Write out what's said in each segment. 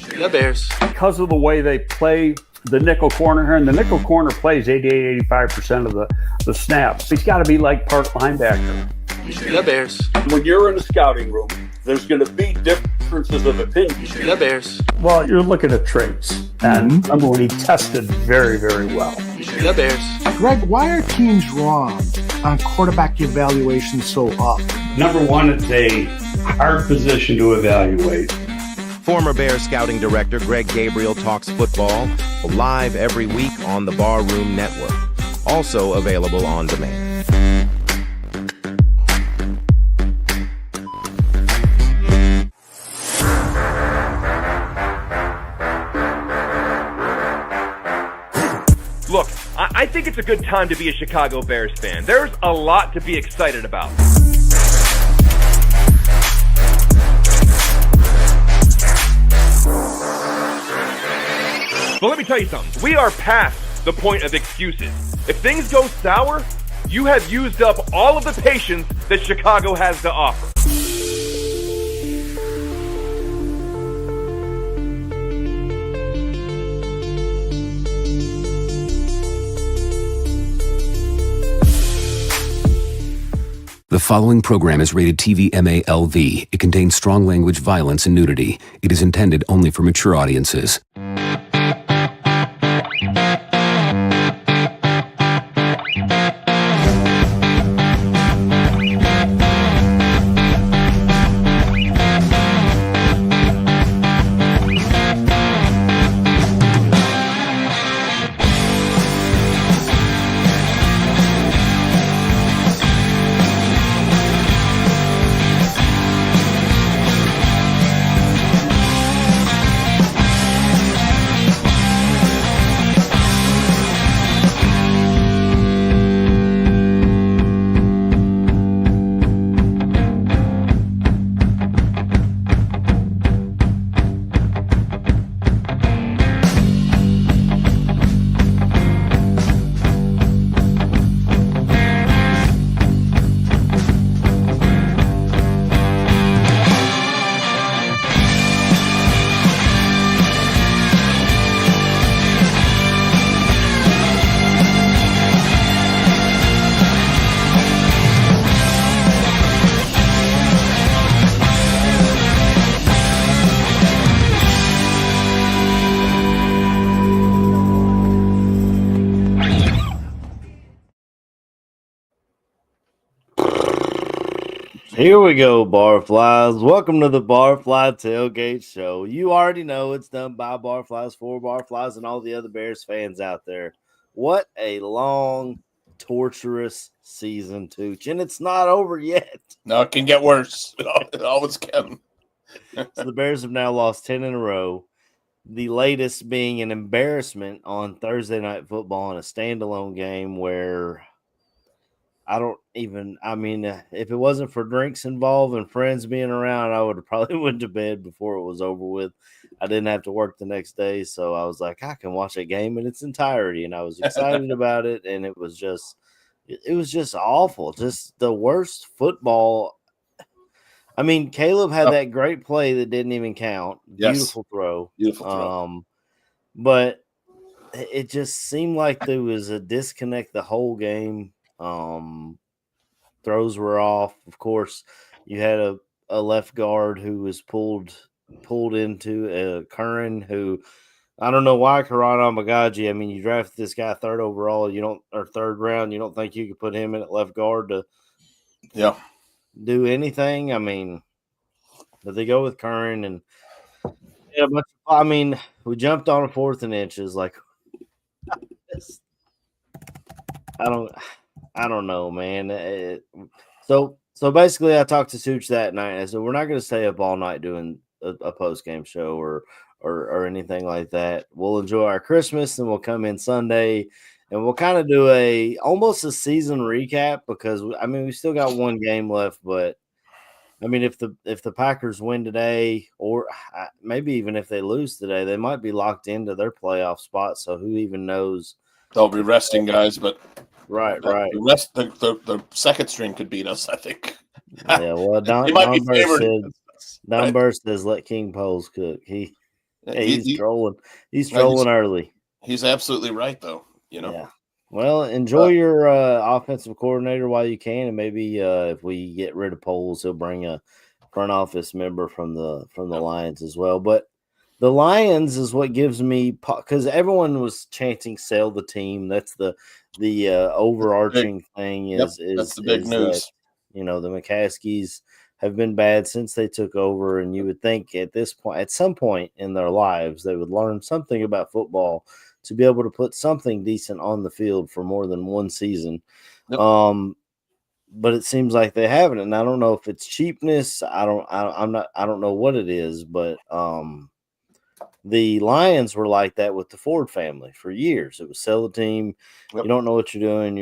The Bears. Because of the way they play the nickel corner here, and the nickel corner plays 88-85% of the snaps. He's got to be like part linebacker. The Bears. When you're in a scouting room, there's going to be differences of opinion. The Bears. Well, you're looking at traits. And remember when he tested very, very well. The Bears. Greg, why are teams wrong on quarterback evaluation so up? Number one, it's a hard position to evaluate. Former Bears scouting director Greg Gabriel talks football live every week on the Barroom Network. Also available on demand. Look, I think it's a good time to be a Chicago Bears fan. There's a lot to be excited about. But let me tell you something. We are past the point of excuses. If things go sour, you have used up all of the patience that Chicago has to offer. The following program is rated TV MALV. It contains strong language, violence, and nudity. It is intended only for mature audiences. Here we go, Barflies. Welcome to the Barfly Tailgate Show. You already know it's done by Barflies, for Barflies, and all the other Bears fans out there. What a long, torturous season, Tooch. And it's not over yet. No, it can get worse. It always can. So the Bears have now lost 10 in a row. The latest being an embarrassment on Thursday Night Football in a standalone game where if it wasn't for drinks involved and friends being around, I would have probably went to bed before it was over with. I didn't have to work the next day, so I was like, I can watch a game in its entirety, and I was excited about it, and it was just awful. Just the worst football. I mean, Caleb had that great play that didn't even count. Yes. Beautiful throw. Beautiful throw. But it just seemed like there was a disconnect the whole game. Throws were off. Of course, you had a left guard who was pulled into Curran, who I don't know why Karana Magaji. I mean, you drafted this guy third overall, third round. You don't think you could put him in at left guard to do anything? I mean, but they go with Curran, and but I mean, we jumped on a 4th and inches. Like, I don't know, man. So basically, I talked to Such that night. I said, we're not going to stay up all night doing a post-game show or anything like that. We'll enjoy our Christmas, and we'll come in Sunday, and we'll kind of do almost a season recap because, I mean, we still got one game left. But, I mean, if the Packers win today or maybe even if they lose today, they might be locked into their playoff spot. So who even knows? They'll be resting guys, but – Right. The second string could beat us, I think. Yeah, well, Don Burst says, let King Poles cook. Yeah, he's trolling. He's no, trolling early. He's absolutely right, though. Yeah. Well, enjoy your offensive coordinator while you can, and maybe if we get rid of Poles, he'll bring a front office member from the Lions as well. But the Lions is what gives me, because everyone was chanting "sell the team." That's the overarching thing. That's the big news. That, the McCaskies have been bad since they took over, and you would think at some point in their lives, they would learn something about football to be able to put something decent on the field for more than one season. Yep. But it seems like they haven't, and I don't know if it's cheapness. I don't know what it is, but the Lions were like that with the Ford family for years. It was sell the team. Yep. You don't know what you're doing.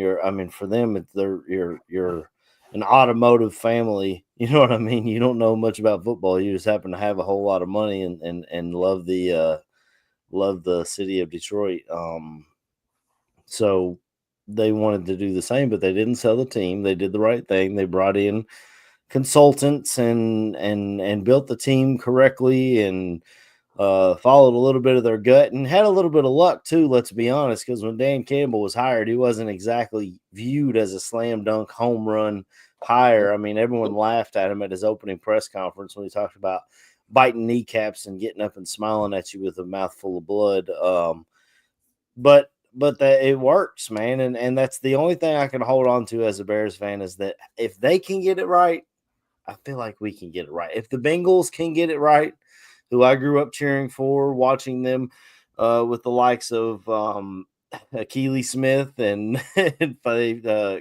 For them, you're an automotive family. You know what I mean? You don't know much about football. You just happen to have a whole lot of money and love the city of Detroit. So they wanted to do the same, but they didn't sell the team. They did the right thing. They brought in consultants and built the team correctly and followed a little bit of their gut and had a little bit of luck too, let's be honest, because when Dan Campbell was hired, he wasn't exactly viewed as a slam dunk home run hire. I mean, everyone laughed at him at his opening press conference when he talked about biting kneecaps and getting up and smiling at you with a mouthful of blood. But that it works, man. And that's the only thing I can hold on to as a Bears fan is that if they can get it right, I feel like we can get it right. If the Bengals can get it right, who I grew up cheering for, watching them with the likes of Keely Smith and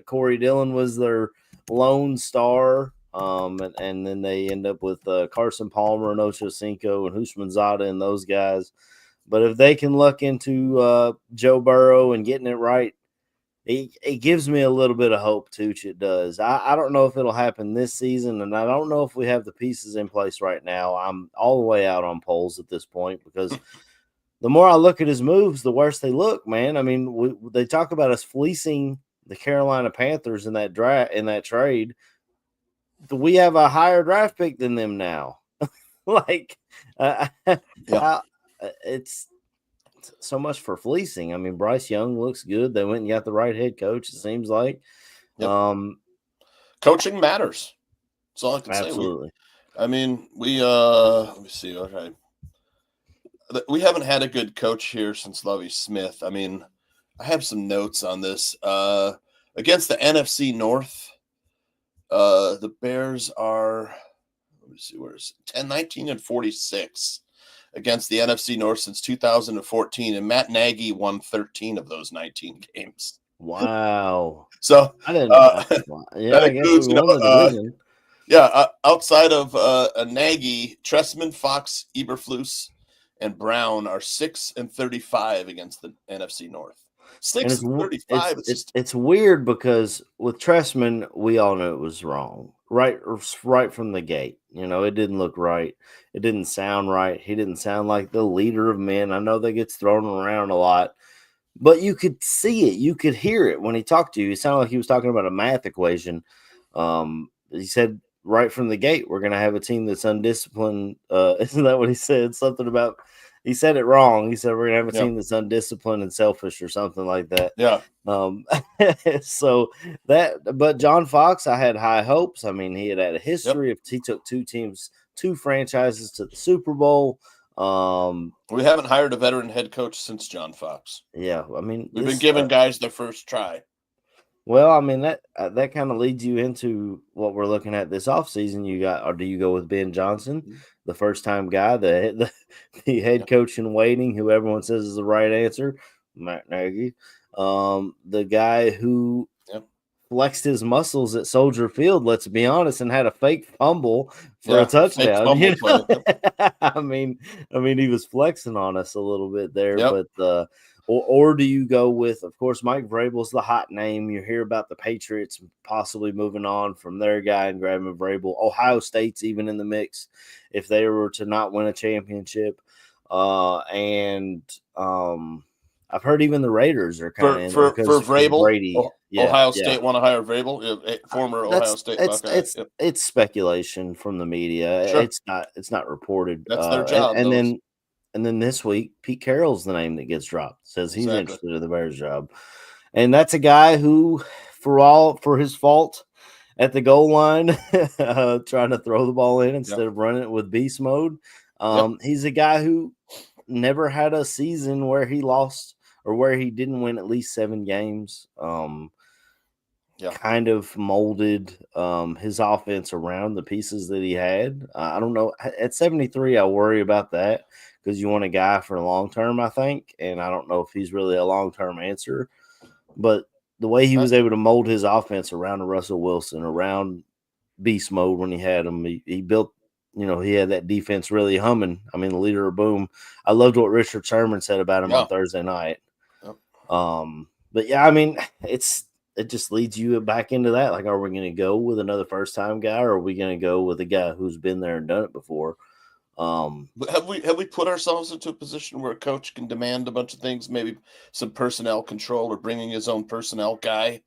Corey Dillon was their lone star. And then they end up with Carson Palmer and Ocho Cinco and Houshmandzadeh and those guys. But if they can luck into Joe Burrow and getting it right, it gives me a little bit of hope, Tooch. It does. I don't know if it'll happen this season, and I don't know if we have the pieces in place right now. I'm all the way out on Poles at this point because the more I look at his moves, the worse they look, man. I mean, they talk about us fleecing the Carolina Panthers in that trade. We have a higher draft pick than them now. It's so much for fleecing. I mean, Bryce Young looks good. They went and got the right head coach, it seems like. Yep. Coaching matters. That's all I can say. Absolutely. Let me see. Okay. We haven't had a good coach here since Lovie Smith. I mean, I have some notes on this. Against the NFC North, the Bears are, let me see, where's 10-19-46 against the NFC North since 2014, and Matt Nagy won 13 of those 19 games. Wow. So I didn't I guess we won the division. Outside of Nagy, Trestman, Fox, Eberflus, and Brown are 6-35 against the NFC North. 6-35. It's weird because with Trestman, we all knew it was wrong. Right from the gate. It didn't look right. It didn't sound right. He didn't sound like the leader of men. I know that gets thrown around a lot, but you could see it. You could hear it when he talked to you. It sounded like he was talking about a math equation. He said right from the gate, we're going to have a team that's undisciplined. Isn't that what he said? Something about – he said it wrong. He said we're going to have a team that's undisciplined and selfish or something like that. Yeah. But John Fox, I had high hopes. I mean, he had a history of he took two franchises to the Super Bowl. We haven't hired a veteran head coach since John Fox. Yeah, I mean, we've been giving guys their first try. Well, I mean, that kind of leads you into what we're looking at this offseason. Do you go with Ben Johnson, the first-time guy, the head coach in waiting, who everyone says is the right answer, Matt Nagy, the guy who flexed his muscles at Soldier Field, let's be honest, and had a fake fumble for a touchdown. I mean, he was flexing on us a little bit there, but or do you go with, of course, Mike Vrabel's the hot name. You hear about the Patriots possibly moving on from their guy and grabbing Vrabel. Ohio State's even in the mix if they were to not win a championship. I've heard even the Raiders are kind of for Vrabel. Brady. Ohio State want to hire Vrabel, former Ohio State Buckeye. It's speculation from the media. Sure. It's not reported. That's their job. And then And then this week, Pete Carroll's the name that gets dropped. Says he's Exactly. interested in the Bears job. And that's a guy who, for his fault at the goal line, trying to throw the ball in instead of running it with beast mode. He's a guy who never had a season where he lost or where he didn't win at least 7 games. Kind of molded his offense around the pieces that he had. I don't know. At 73, I worry about that because you want a guy for long term, I think. And I don't know if he's really a long term answer. But the way he was able to mold his offense around Russell Wilson, around beast mode when he had him, he built, he had that defense really humming. I mean, the leader of boom. I loved what Richard Sherman said about him on Thursday night. Yep. But yeah, I mean, it just leads you back into that. Like, are we going to go with another first time guy, or are we going to go with a guy who's been there and done it before? But have we put ourselves into a position where a coach can demand a bunch of things, maybe some personnel control or bringing his own personnel guy?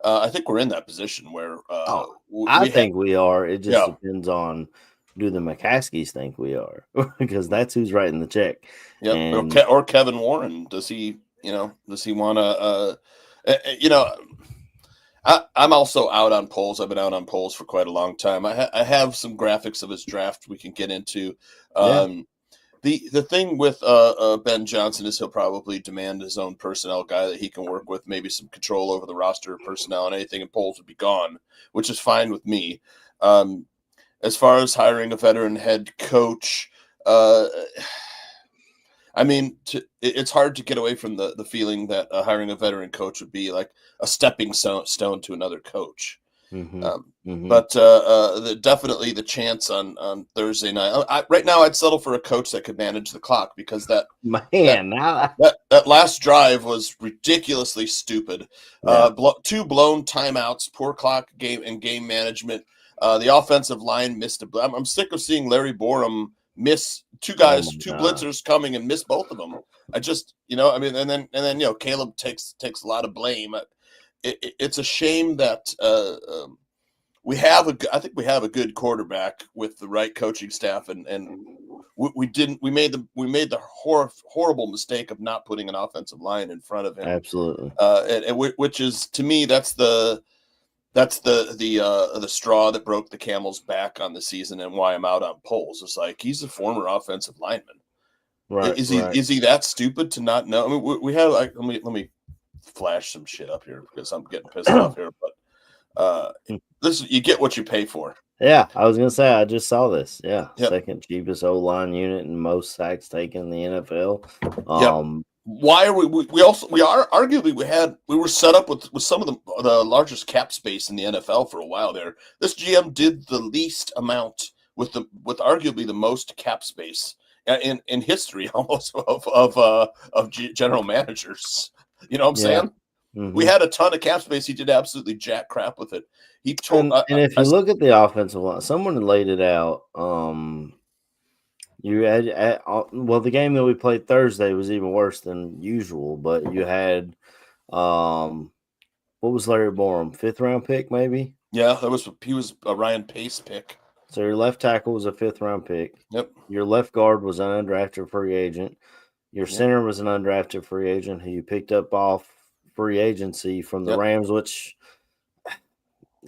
I think we're in that position where I think we are. It just depends on, do the McCaskies think we are? Because that's who's writing the check. Yeah, or Kevin Warren. Does he want to? I'm also out on polls. I've been out on polls for quite a long time. I have some graphics of his draft we can get into. The thing with Ben Johnson is he'll probably demand his own personnel guy that he can work with, maybe some control over the roster personnel, and anything in polls would be gone, which is fine with me. As far as hiring a veteran head coach, I mean, it's hard to get away from the feeling that hiring a veteran coach would be like a stepping stone to another coach. But definitely the chance on Thursday night. Right now, I'd settle for a coach that could manage the clock because that last drive was ridiculously stupid. 2 blown timeouts, poor clock game management. The offensive line missed I'm sick of seeing Larry Borum miss 2 guys, 2 blitzers coming and miss both of them. I just, and then Caleb takes a lot of blame. It's a shame that I think we have a good quarterback with the right coaching staff, and we made the horrible mistake of not putting an offensive line in front of him. Absolutely. Which is, to me, that's the straw that broke the camel's back on the season, and why I'm out on polls. It's like, he's a former offensive lineman. Right. Is he that stupid to not know? I mean, we have let me flash some shit up here because I'm getting pissed off here. But you get what you pay for. Yeah, I was gonna say I just saw this. Yeah, second cheapest O-line unit and most sacks taken in the NFL. Why are we arguably we were set up with some of the largest cap space in the NFL for a while there. This GM did the least amount with arguably the most cap space in history almost of general managers. You know what I'm saying? Mm-hmm. We had a ton of cap space. He did absolutely jack crap with it. He told if you look at the offensive line, someone laid it out. You had the game that we played Thursday was even worse than usual, but you had what was Larry Borum, 5th round pick maybe? Yeah, he was a Ryan Pace pick. So your left tackle was a 5th round pick. Yep. Your left guard was an undrafted free agent. Your center was an undrafted free agent who you picked up off free agency from the Rams, which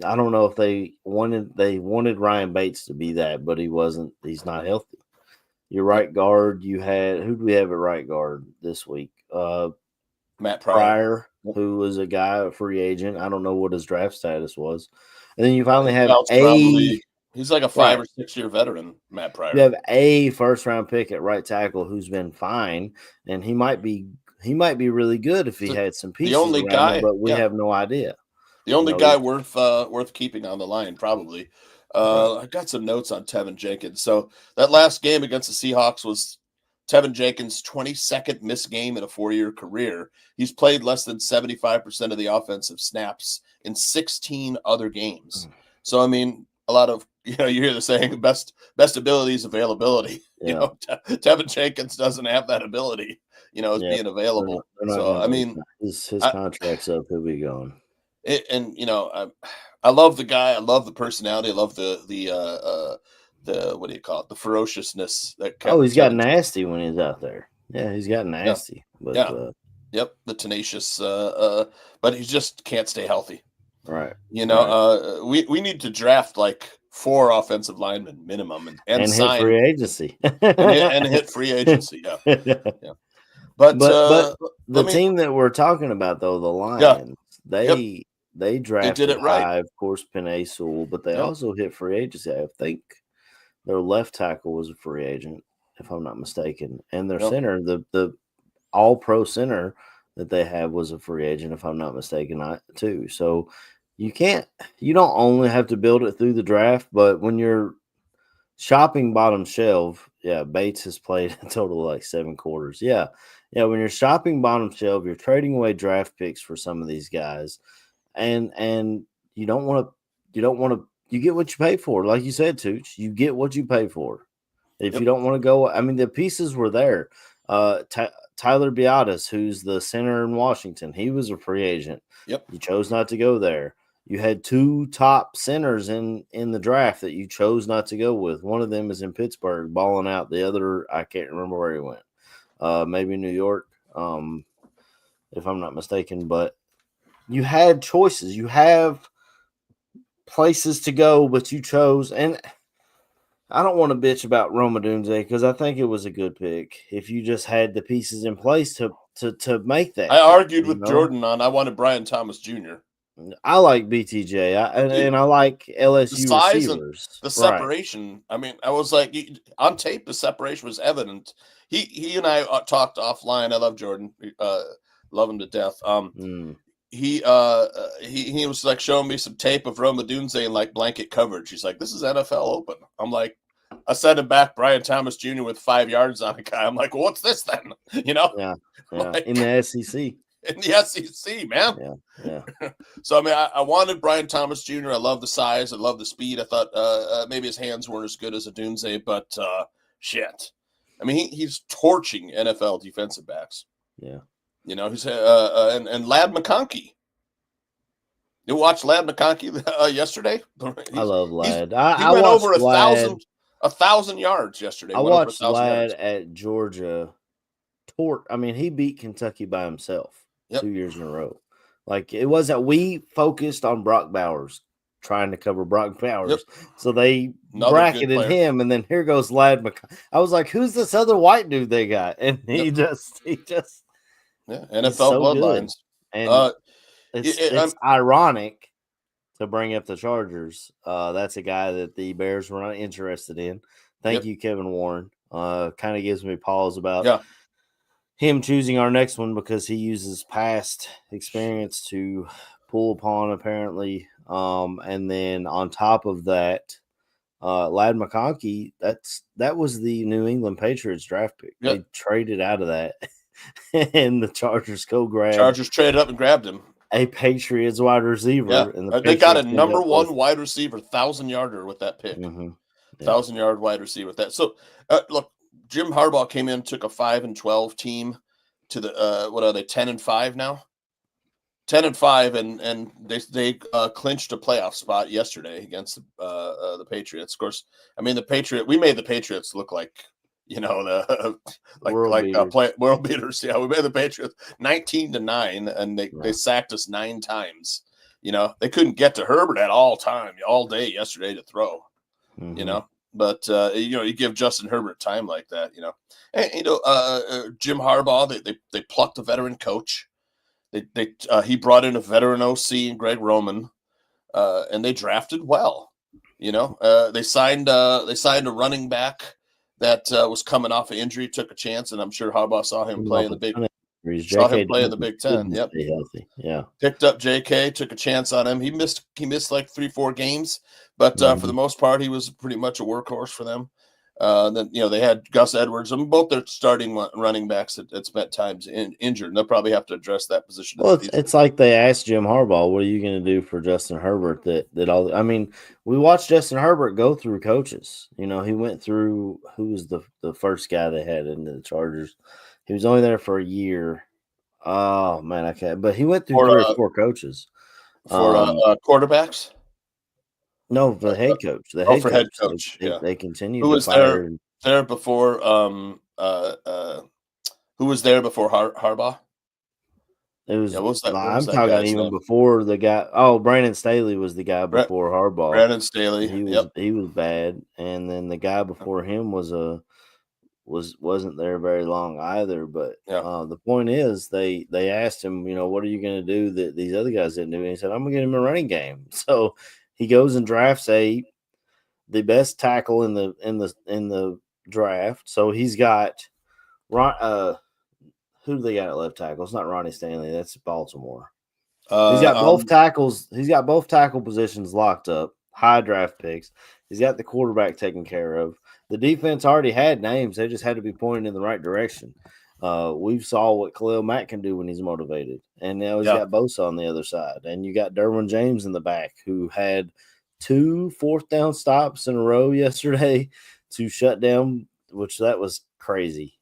I don't know if they wanted Ryan Bates to be that, but he wasn't. He's not healthy. Your right guard, you had, who do we have at right guard this week? Matt Pryor, who was a guy, a free agent. I don't know what his draft status was. And then you finally have he's like a 5 or 6 year veteran, Matt Pryor. You have a 1st round pick at right tackle who's been fine, and he might be really good if he had some pieces. The only guy, but we have no idea. The only guy worth keeping on the line, probably. I got some notes on Tevin Jenkins. So that last game against the Seahawks was Tevin Jenkins' 22nd missed game in a 4-year career. He's played less than 75% of the offensive snaps in 16 other games. So, I mean, a lot of, you hear the saying, best ability is availability. Yeah. Tevin Jenkins doesn't have that ability, as being available. So, I mean, his contract's up. He'll be gone. I love the guy. I love the personality. I love the what do you call it? The ferociousness that. He's got nasty when he's out there. Yeah, he's got nasty. Yeah. But Yep, the tenacious. But he just can't stay healthy. Right. You know, we need to draft like 4 offensive linemen minimum and sign hit free agency. and hit free agency. Yeah. Yeah. But the team that we're talking about, though, the Lions, they drafted did it right. high, of course, Penei Sewell, but they also hit free agency. I think their left tackle was a free agent, if I'm not mistaken, and their center, the all-pro center that they have, was a free agent, if I'm not mistaken, too. So you don't only have to build it through the draft, but when you're shopping bottom shelf, Bates has played a total of like 7 quarters. Yeah, when you're shopping bottom shelf, you're trading away draft picks for some of these guys, and you don't want to. You get what you pay for, like you said, Tooch. You get what you pay for. If you don't want to go, I mean, the pieces were there. Tyler Biadasz, who's the center in Washington, he was a free agent. Yep, you chose not to go there. You had 2 top centers in the draft that you chose not to go with. One of them is in Pittsburgh, balling out. The other, I can't remember where he went. Maybe New York, if I'm not mistaken. But you had choices. You have places to go, but you chose. And I don't want to bitch about Rome Odunze because I think it was a good pick. If you just had the pieces in place to make that. I argued with Jordan on I wanted Brian Thomas Jr. I like BTJ, and I like LSU the size receivers. And the separation. Right. I mean, I was like, on tape, the separation was evident. He and I talked offline. I love Jordan, love him to death. He was like showing me some tape of Rome Odunze in like blanket coverage. He's like, "This is NFL open." I'm like, I sent him back Brian Thomas Jr. with 5 yards on a guy. I'm like, well, what's this then? You know? Yeah. Like, in the SEC. In the SEC, man. Yeah. So, I mean, I wanted Brian Thomas Jr. I love the size. I love the speed. I thought maybe his hands weren't as good as Odunze, but shit. I mean, he's torching NFL defensive backs. Yeah. You know, he's and Ladd McConkey. You watched Ladd McConkey yesterday? I love Ladd. He went over 1,000 yards yesterday. I watched Ladd at Georgia. I mean, he beat Kentucky by himself 2 years in a row. Like, it was that we focused on Brock Bowers, trying to cover Brock Bowers. So they bracketed him, and then here goes Ladd McConkey. I was like, who's this other white dude they got? And he just NFL so bloodlines. And it's ironic to bring up the Chargers. That's a guy that the Bears were not interested in. Thank you, Kevin Warren. Kind of gives me pause about him choosing our next one because he uses past experience to pull upon, apparently. And then on top of that, Ladd McConkey, that was the New England Patriots draft pick. Yep. They traded out of that, and the Chargers Chargers traded up and grabbed him. A Patriots wide receiver. Yeah. And they got a number 1 wide receiver, 1,000-yarder with that pick. 1,000-yard wide receiver with that. So, look, Jim Harbaugh came in, took a 5-12 team to the what are they, 10-5 now? 10-5, and they clinched a playoff spot yesterday against the Patriots. Of course, I mean we made the Patriots look like, you know, the world beaters. Yeah, we made the Patriots 19-9, and they sacked us 9 times. You know, they couldn't get to Herbert at all day yesterday to throw. You know. But you know, you give Justin Herbert time like that, you know. And you know, Jim Harbaugh, they plucked a veteran coach. He brought in a veteran OC in Greg Roman, and they drafted well. You know, they signed a running back that was coming off an injury, took a chance, and I'm sure Harbaugh saw him play in the Big Ten. Yep, yeah. Picked up JK, took a chance on him. He missed like 3-4 games, but for the most part, he was pretty much a workhorse for them. Then you know they had Gus Edwards. I mean, both their starting running backs at spent times injured. And they'll probably have to address that position. Well, it's like they asked Jim Harbaugh, "What are you going to do for Justin Herbert?" I mean, we watched Justin Herbert go through coaches. You know, he went through who was the first guy they had in the Chargers. He was only there for a year. Oh man, I can't. But he went through 3 or 4 coaches for quarterbacks. No, for the head coach. The Oh, head for coach. head coach. Yeah. They continued Who to was fire. there before? Who was there before Harbaugh? It was. Yeah, what was I'm that talking guy's even name? before the guy. Oh, Brandon Staley was the guy before Harbaugh. Brandon Staley. He was bad, and then the guy before him wasn't there very long either. But the point is, they asked him, what are you going to do that these other guys didn't do? And he said, I'm going to get him a running game. So he goes and drafts the best tackle in the draft. So he's got who do they got at left tackle? It's not Ronnie Stanley. That's Baltimore. He's got both tackles. He's got both tackle positions locked up. High draft picks. He's got the quarterback taken care of. The defense already had names. They just had to be pointed in the right direction. We saw what Khalil Mack can do when he's motivated. And now he's got Bosa on the other side. And you got Derwin James in the back, who had 2 fourth-down stops in a row yesterday to shut down, which that was crazy.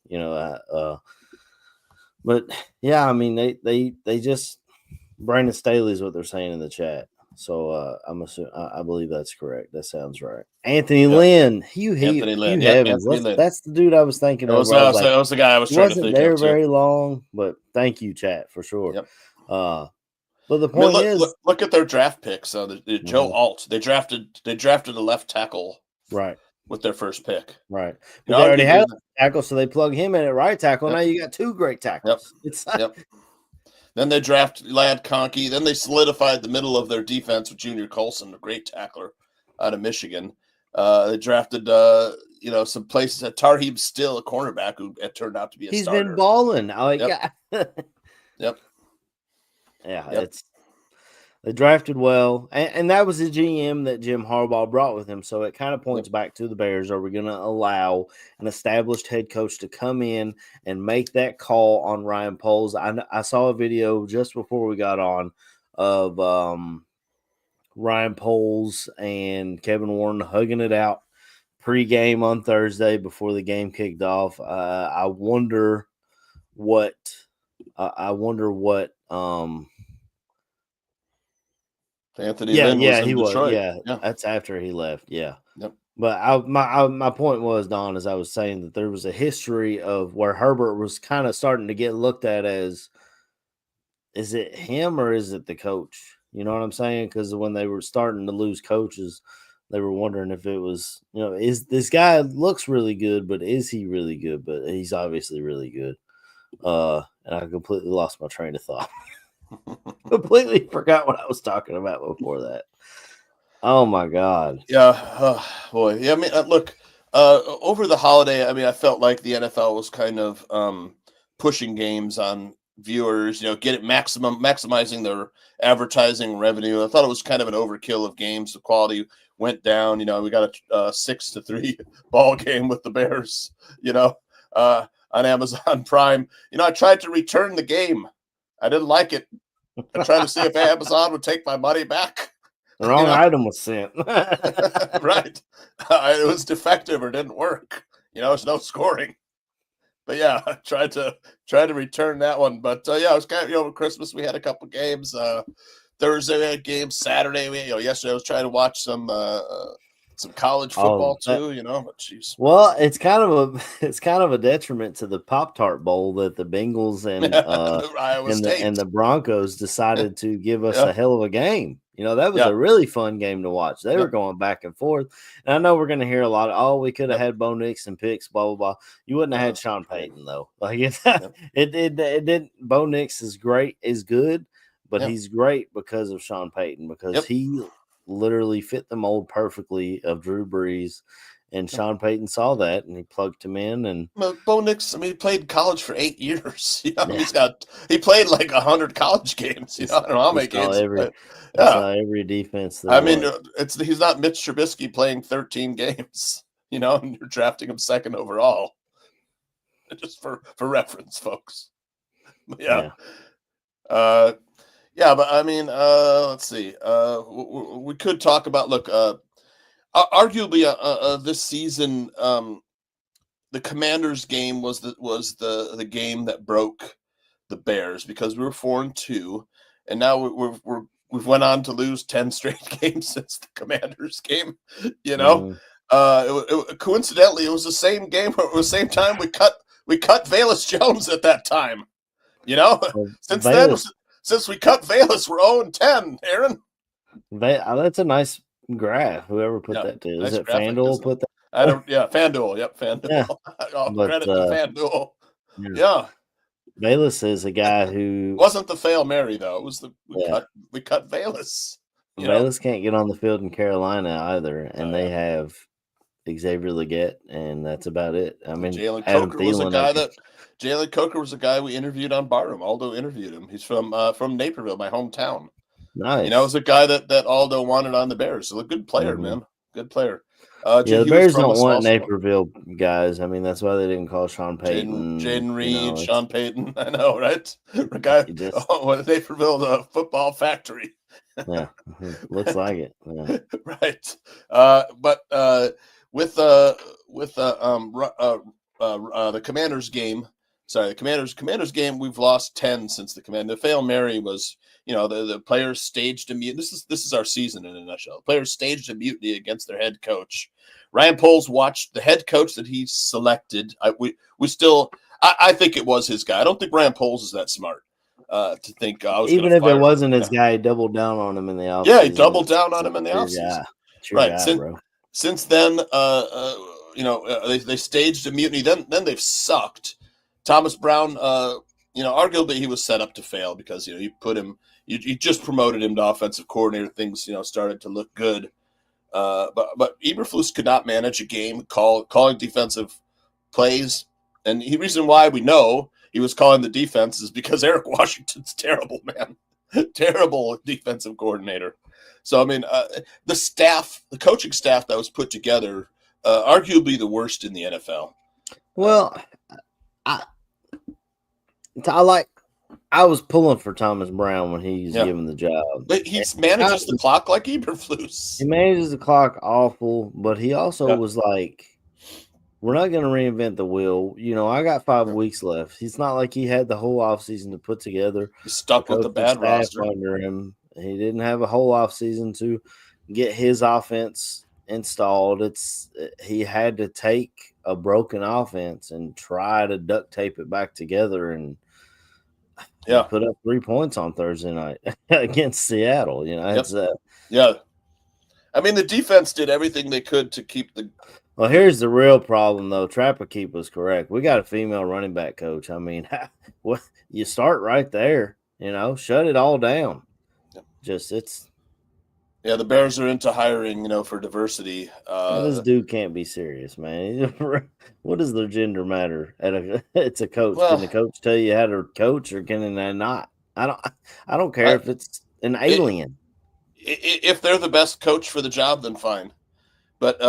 But, yeah, I mean, they just – Brandon Staley is what they're saying in the chat. So I'm assuming I believe that's correct. That sounds right. Anthony Lynn, Anthony Lynn. Heavens. That's the dude I was thinking of. That was the guy I was trying to think of. Wasn't there very long, but thank you, chat, for sure. Yep. But the point is, look at their draft picks. Joe Alt, they drafted a left tackle, right, with their first pick, right. But they already had a tackle, so they plug him in at right tackle. Now you got 2 great tackles. Yep. Then they drafted Lad Conkey. Then they solidified the middle of their defense with Junior Colson, a great tackler out of Michigan. They drafted, some places at Tarheeb Still, a cornerback who had turned out to be a starter. He's been balling. Yep. Yeah, they drafted well, and that was the GM that Jim Harbaugh brought with him. So it kind of points back to the Bears. Are we going to allow an established head coach to come in and make that call on Ryan Poles? I saw a video just before we got on of Ryan Poles and Kevin Warren hugging it out pregame on Thursday before the game kicked off. I wonder what. Anthony Lynn was in he Detroit. was. Yeah, that's after he left. Yeah. Yep. But my point was, Don, as I was saying, that there was a history of where Herbert was kind of starting to get looked at as, is it him or is it the coach? You know what I'm saying? Because when they were starting to lose coaches, they were wondering if it was, is this guy looks really good, but is he really good? But he's obviously really good. And I completely lost my train of thought. Completely forgot what I was talking about before that. Oh my God. Yeah. Boy. Yeah. I mean, look, over the holiday, I felt like the NFL was kind of pushing games on viewers, maximizing their advertising revenue. I thought it was kind of an overkill of games. The quality went down. We got a 6-3 ball game with the Bears, on Amazon Prime. I tried to return the game. I didn't like it. I tried to see if Amazon would take my money back. The wrong item was sent. Right. It was defective or didn't work. It's no scoring. But yeah, I tried to return that one. But it was kind of, Christmas we had a couple games. Thursday we had games. Saturday yesterday I was trying to watch some college football too, but geez. Well, it's kind of a detriment to the Pop-Tart Bowl that the Bengals and the Broncos decided to give us a hell of a game. That was a really fun game to watch. They were going back and forth. And I know we're going to hear a lot of, we could have had Bo Nix and picks, blah, blah, blah. You wouldn't have had Sean Payton, though. Like it didn't. Bo Nix is good, but he's great because of Sean Payton, because he literally fit the mold perfectly of Drew Brees, and Sean Payton saw that and he plugged him in. And Bo Nix, he played college for 8 years. He played like 100 college games. I don't know how many games. Every defense. He's not Mitch Trubisky playing 13 games. And you're drafting him second overall. Just for reference, folks. Yeah. Yeah, but let's see. We could talk about arguably this season. The Commanders game was the game that broke the Bears, because we were 4-2, and now we're we've went on to lose 10 straight games since the Commanders game. You know, coincidentally, it was the same game. It was the same time we cut Valus Jones at that time. You know, since we cut Valus, we're 0-10. Aaron, that's a nice graph. Whoever put that to, nice is it graphic, FanDuel put that? FanDuel. Yep, FanDuel. Yeah. Credit to FanDuel. Yeah. Valus is a guy who wasn't the fail Mary though. It was we cut Valus. Valus can't get on the field in Carolina either, and they have Xavier Legette, and that's about it. I mean, Jalen Coker was a guy we interviewed on Barroom. Aldo interviewed him. He's from Naperville, my hometown. Nice. You know, it was a guy that Aldo wanted on the Bears. So a good player, man. Good player. The Bears don't want Naperville guys. I mean, that's why they didn't call Sean Payton. Jaden Reed, Sean Payton. I know, right? The guy, Naperville, the football factory. Yeah, looks like it. Yeah. Right. But with the Commanders game, the Commanders game, we've lost 10 since the Commander. The fail Mary was, the players staged a mutiny. This is our season in a nutshell. The players staged a mutiny against their head coach. Ryan Poles watched the head coach that he selected. I think it was his guy. I don't think Ryan Poles is that smart to think even if it wasn't his guy, he doubled down on him in the offseason. Yeah, he doubled down on him in the offseason. Right. Since then, they staged a mutiny. Then they've sucked. Thomas Brown, arguably he was set up to fail because you put him. You just promoted him to offensive coordinator. Things started to look good, but Eberflus could not manage a game, calling defensive plays, and the reason why we know he was calling the defense is because Eric Washington's terrible, man, terrible defensive coordinator. So I mean, the coaching staff that was put together, arguably the worst in the NFL. Well, I was pulling for Thomas Brown when he's given the job. But he manages the clock like Eberflus. He manages the clock awful, but he also was like, we're not going to reinvent the wheel. I got 5 weeks left. It's not like he had the whole offseason to put together. He's stuck with the bad roster under him. He didn't have a whole offseason to get his offense installed. He had to take a broken offense and try to duct tape it back together and put up 3 points on Thursday night against Seattle. I mean, the defense did everything they could to keep the. Well, here's the real problem, though. Trapper-Keep was correct. We got a female running back coach. I mean, you start right there. Shut it all down. The Bears are into hiring, for diversity. This dude can't be serious, man. What does their gender matter? It's a coach. Can the coach tell you how to coach, or can they not? I don't care if it's an alien. If they're the best coach for the job, then fine. But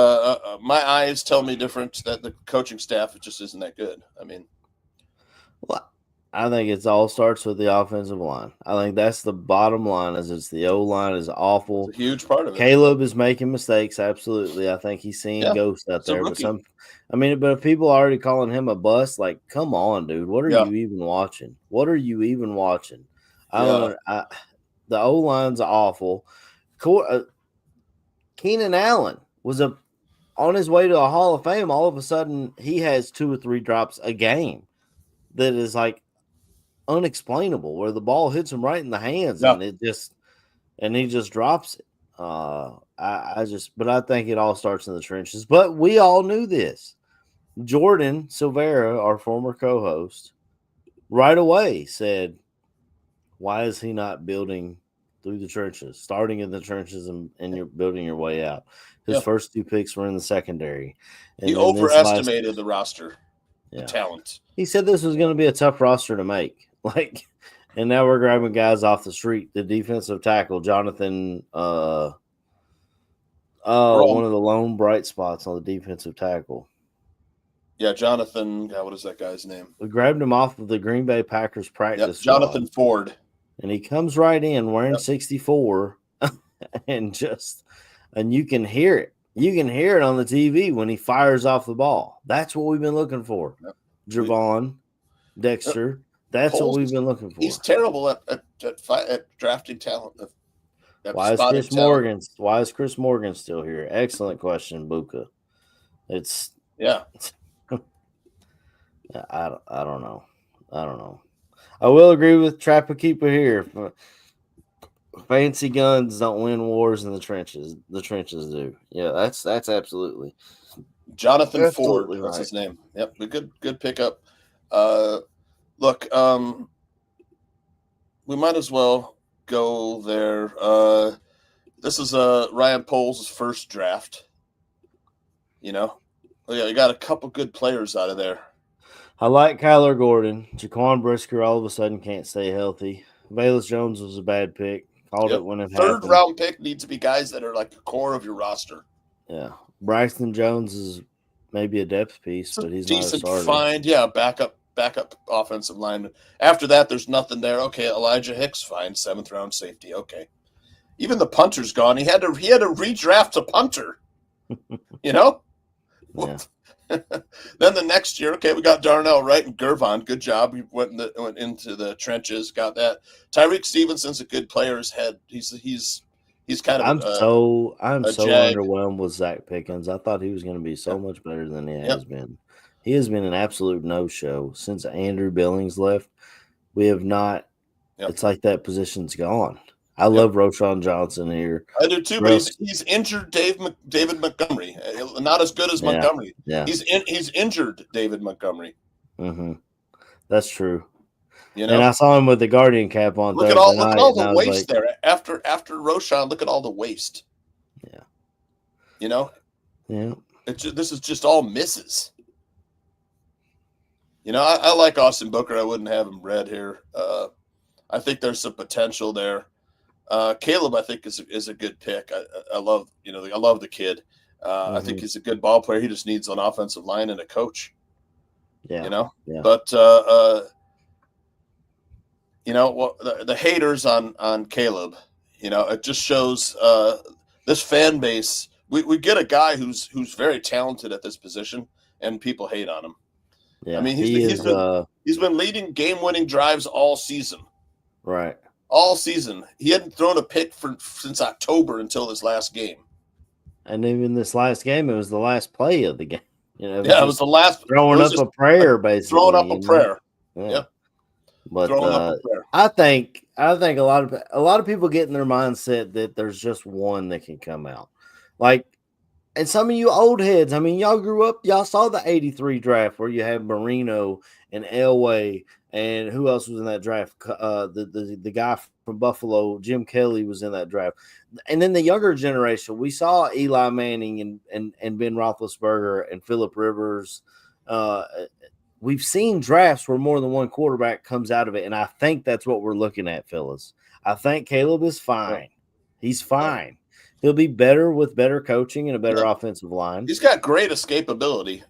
my eyes tell me different. That the coaching staff just isn't that good. I mean, I think it all starts with the offensive line. I think that's the bottom line. It's the O-line is awful. It's a huge part of it. Caleb is making mistakes. Absolutely. I think he's seeing ghosts out there. But if people are already calling him a bust, like, come on, dude. What are you even watching? The O-line's awful. Keenan Allen was on his way to a Hall of Fame. All of a sudden, he has 2 or 3 drops a game that is like unexplainable, where the ball hits him right in the hands and he just drops it. But I think it all starts in the trenches. But we all knew this. Jordan Silvera, our former co-host, right away said, why is he not building through the trenches, starting in the trenches and you're building your way out? His first 2 picks were in the secondary. He overestimated the roster, the talent. He said this was going to be a tough roster to make. And now we're grabbing guys off the street. The defensive tackle, Jonathan, one of the lone bright spots on the defensive tackle. Yeah, Jonathan. What is that guy's name? We grabbed him off of the Green Bay Packers practice. Jonathan Ford. And he comes right in wearing 64 and you can hear it. You can hear it on the TV when he fires off the ball. That's what we've been looking for. Yep. Javon, Dexter. That's Poles, what we've been looking for. He's terrible at drafting talent. Yep, Why is spotted talent. Chris Morgan still here? Excellent question, Buka. It's Yeah. I don't know. I don't know. I will agree with Trapper Keeper here. Fancy guns don't win wars in the trenches. The trenches do. Yeah, that's absolutely Jonathan Ford, absolutely that's right. his name. Yep, a good pickup. Look, we might as well go there. This is Ryan Poles' first draft. You know, yeah, you got a couple good players out of there. I like Kyler Gordon. Jaquan Brisker all of a sudden can't stay healthy. Bayless Jones was a bad pick. Called it when it Third happened. round pick needs to be guys that are like the core of your roster. Yeah. Braxton Jones is maybe a depth piece, but he's not a Decent starter. find. Yeah, backup offensive lineman. After that, there's nothing there. Okay, Elijah Hicks, fine, 7th round safety. Okay. Even the punter's gone. He had to redraft a punter. You know? Yeah. Then the next year, okay, we got Darnell Wright and Gervon. Good job. We went into the trenches, got that. Tyreek Stevenson's a good player. He's kind of I'm so jag. underwhelmed with Zach Pickens. I thought he was going to be so much better than he has been. He has been an absolute no-show since Andrew Billings left. We have not. It's like that position's gone. I love Roschon Johnson here. I do too, but he's injured David Montgomery. Not as good as Montgomery. Yeah. He's injured David Montgomery. Mm-hmm. That's true. You know? And I saw him with the Guardian cap on. Look at all the waste there. After Roschon, look at all the waste. Yeah. You know? Yeah. This is just all misses. You know, I like Austin Booker. I wouldn't have him red here. I think there's some potential there. Caleb, I think, is a good pick. I love the kid. I think he's a good ball player. He just needs an offensive line and a coach. Yeah, you know. Yeah. But you know, the haters on Caleb, you know, it just shows this fan base. We get a guy who's very talented at this position, and people hate on him. Yeah, I mean, he's been leading game-winning drives all season. Right. All season. He hadn't thrown a pick since October until this last game. And even this last game, it was the last play of the game. You know, it was the last. Throwing up a prayer, basically. Throwing up a prayer. Yeah. But I think a lot of people get in their mindset that there's just one that can come out. Like, and some of you old heads, I mean, y'all grew up, y'all saw the 83 draft where you had Marino and Elway. And who else was in that draft? The guy from Buffalo, Jim Kelly, was in that draft. And then the younger generation, we saw Eli Manning and Ben Roethlisberger and Phillip Rivers. We've seen drafts where more than one quarterback comes out of it, and I think that's what we're looking at, fellas. I think Caleb is fine. He's fine. He'll be better with better coaching and a better offensive line. He's got great escapability.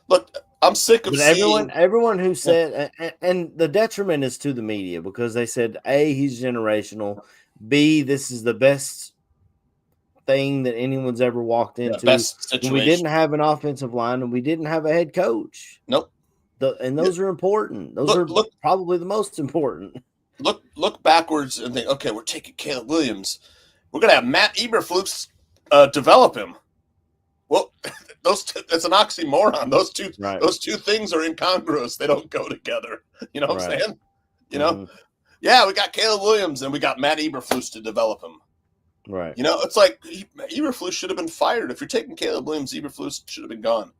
Look. I'm sick of seeing everyone who said, and the detriment is to the media because they said, A, he's generational. B, this is the best thing that anyone's ever walked into. Best situation. We didn't have an offensive line and we didn't have a head coach. Nope. And those are important. Those are probably the most important. Look backwards and think, okay, we're taking Caleb Williams. We're going to have Matt Eberflus develop him. Well, that's an oxymoron. Those two things are incongruous. They don't go together. You know what I'm saying? You know? Yeah, we got Caleb Williams and we got Matt Eberflus to develop him. Right. You know, it's like Eberflus should have been fired. If you're taking Caleb Williams, Eberflus should have been gone.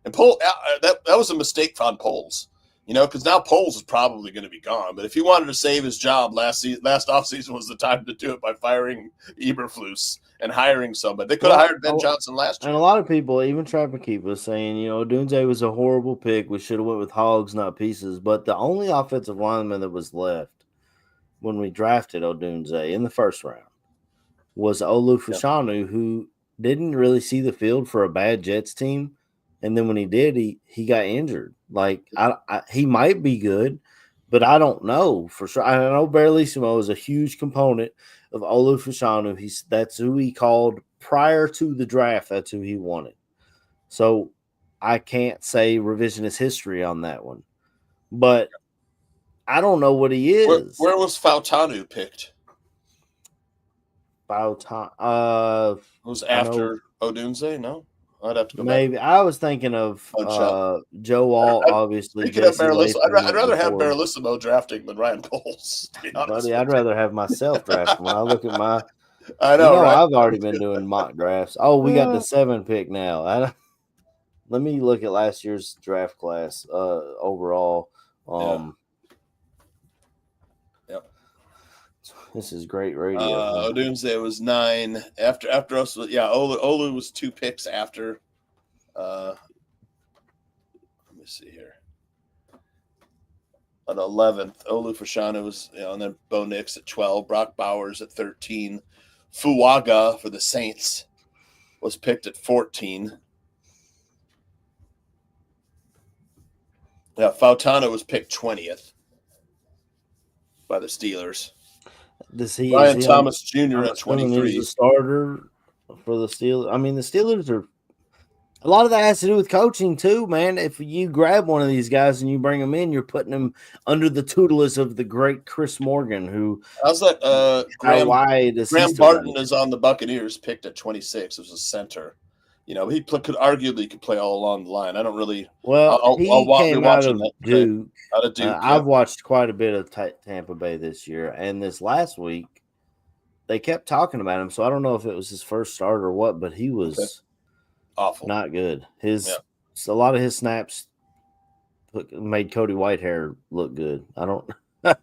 And that was a mistake on Poles. You know, because now Poles is probably going to be gone. But if he wanted to save his job last offseason was the time to do it by firing Eberflus and hiring somebody. They could have hired Ben Johnson last year. And a lot of people, even Trapper Keep, was saying, you know, Dunze was a horrible pick. We should have went with hogs, not pieces. But the only offensive lineman that was left when we drafted Odunze in the first round was Olu Fashanu, who didn't really see the field for a bad Jets team. And then when he did, he got injured. Like, he might be good, but I don't know for sure. I know Barlissimo is a huge component of Olu Fashanu. That's who he called prior to the draft. That's who he wanted. So I can't say revisionist history on that one. But I don't know what he is. Where was Fautanu picked? Bioton. It was I know after Odunze, no? I'd have to go maybe. back. I was thinking of Joe Alt, obviously. Speaking of Jesse Baralissimo, Latham I'd went rather have before. Baralissimo drafting than Ryan Poles, to be honest. Buddy, I'd rather have myself drafted. When I look at my, I know, right? I've already been doing mock drafts. Oh, we got the 7 pick now. Let me look at last year's draft class overall. Yep. This is great radio. Odunze was 9 after us. Yeah, Olu was 2 picks after. Let me see here. On 11th, Olu Fashanu was, and then Bo Nix at 12, Brock Bowers at 13, Fuaga for the Saints was picked at 14. Yeah, Fautano was picked 20th by the Steelers. Ryan Thomas Jr. at 23. He's a starter for the Steelers. I mean, the Steelers are. A lot of that has to do with coaching too, man. If you grab one of these guys and you bring them in, you're putting them under the tutelage of the great Chris Morgan, who. How's that? Graham Barton is on the Buccaneers, picked at 26 as a center. He could arguably play all along the line. I don't really. Well, he came out of Duke. Out of Duke, I've watched quite a bit of Tampa Bay this year, and this last week they kept talking about him. So I don't know if it was his first start or what, but he was awful, not good. A lot of his snaps made Cody Whitehair look good. I don't, and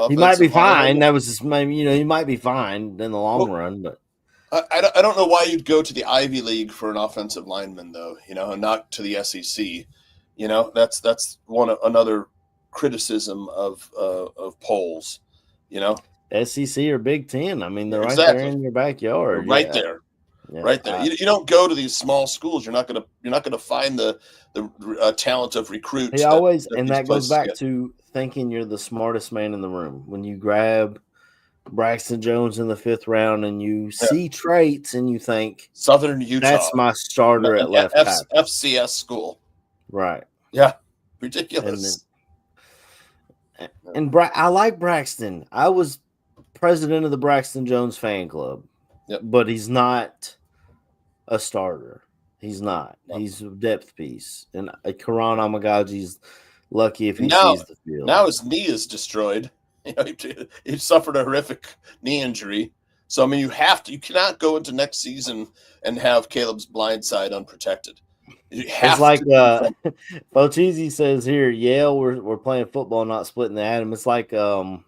he might be fine. That was just maybe he might be fine in the long run, but. I don't know why you'd go to the Ivy League for an offensive lineman, though. And not to the SEC. That's another criticism of polls. SEC or Big Ten. I mean, they're right there in your backyard. Right there. You don't go to these small schools. You're not gonna find the talent of recruits. That goes back to thinking you're the smartest man in the room when you grab Braxton Jones in the 5th round, and you see traits, and you think Southern Utah. That's my starter at left tackle. FCS school, right? Yeah, ridiculous. And I like Braxton. I was president of the Braxton Jones fan club, but he's not a starter. He's not. No. He's a depth piece. And Karan Amagaji's lucky if he sees the field. Now his knee is destroyed. He suffered a horrific knee injury. So, I mean, you cannot go into next season and have Caleb's blind side unprotected. It's like Bochese says here, Yale, we're playing football, not splitting the atom. It's like Boogie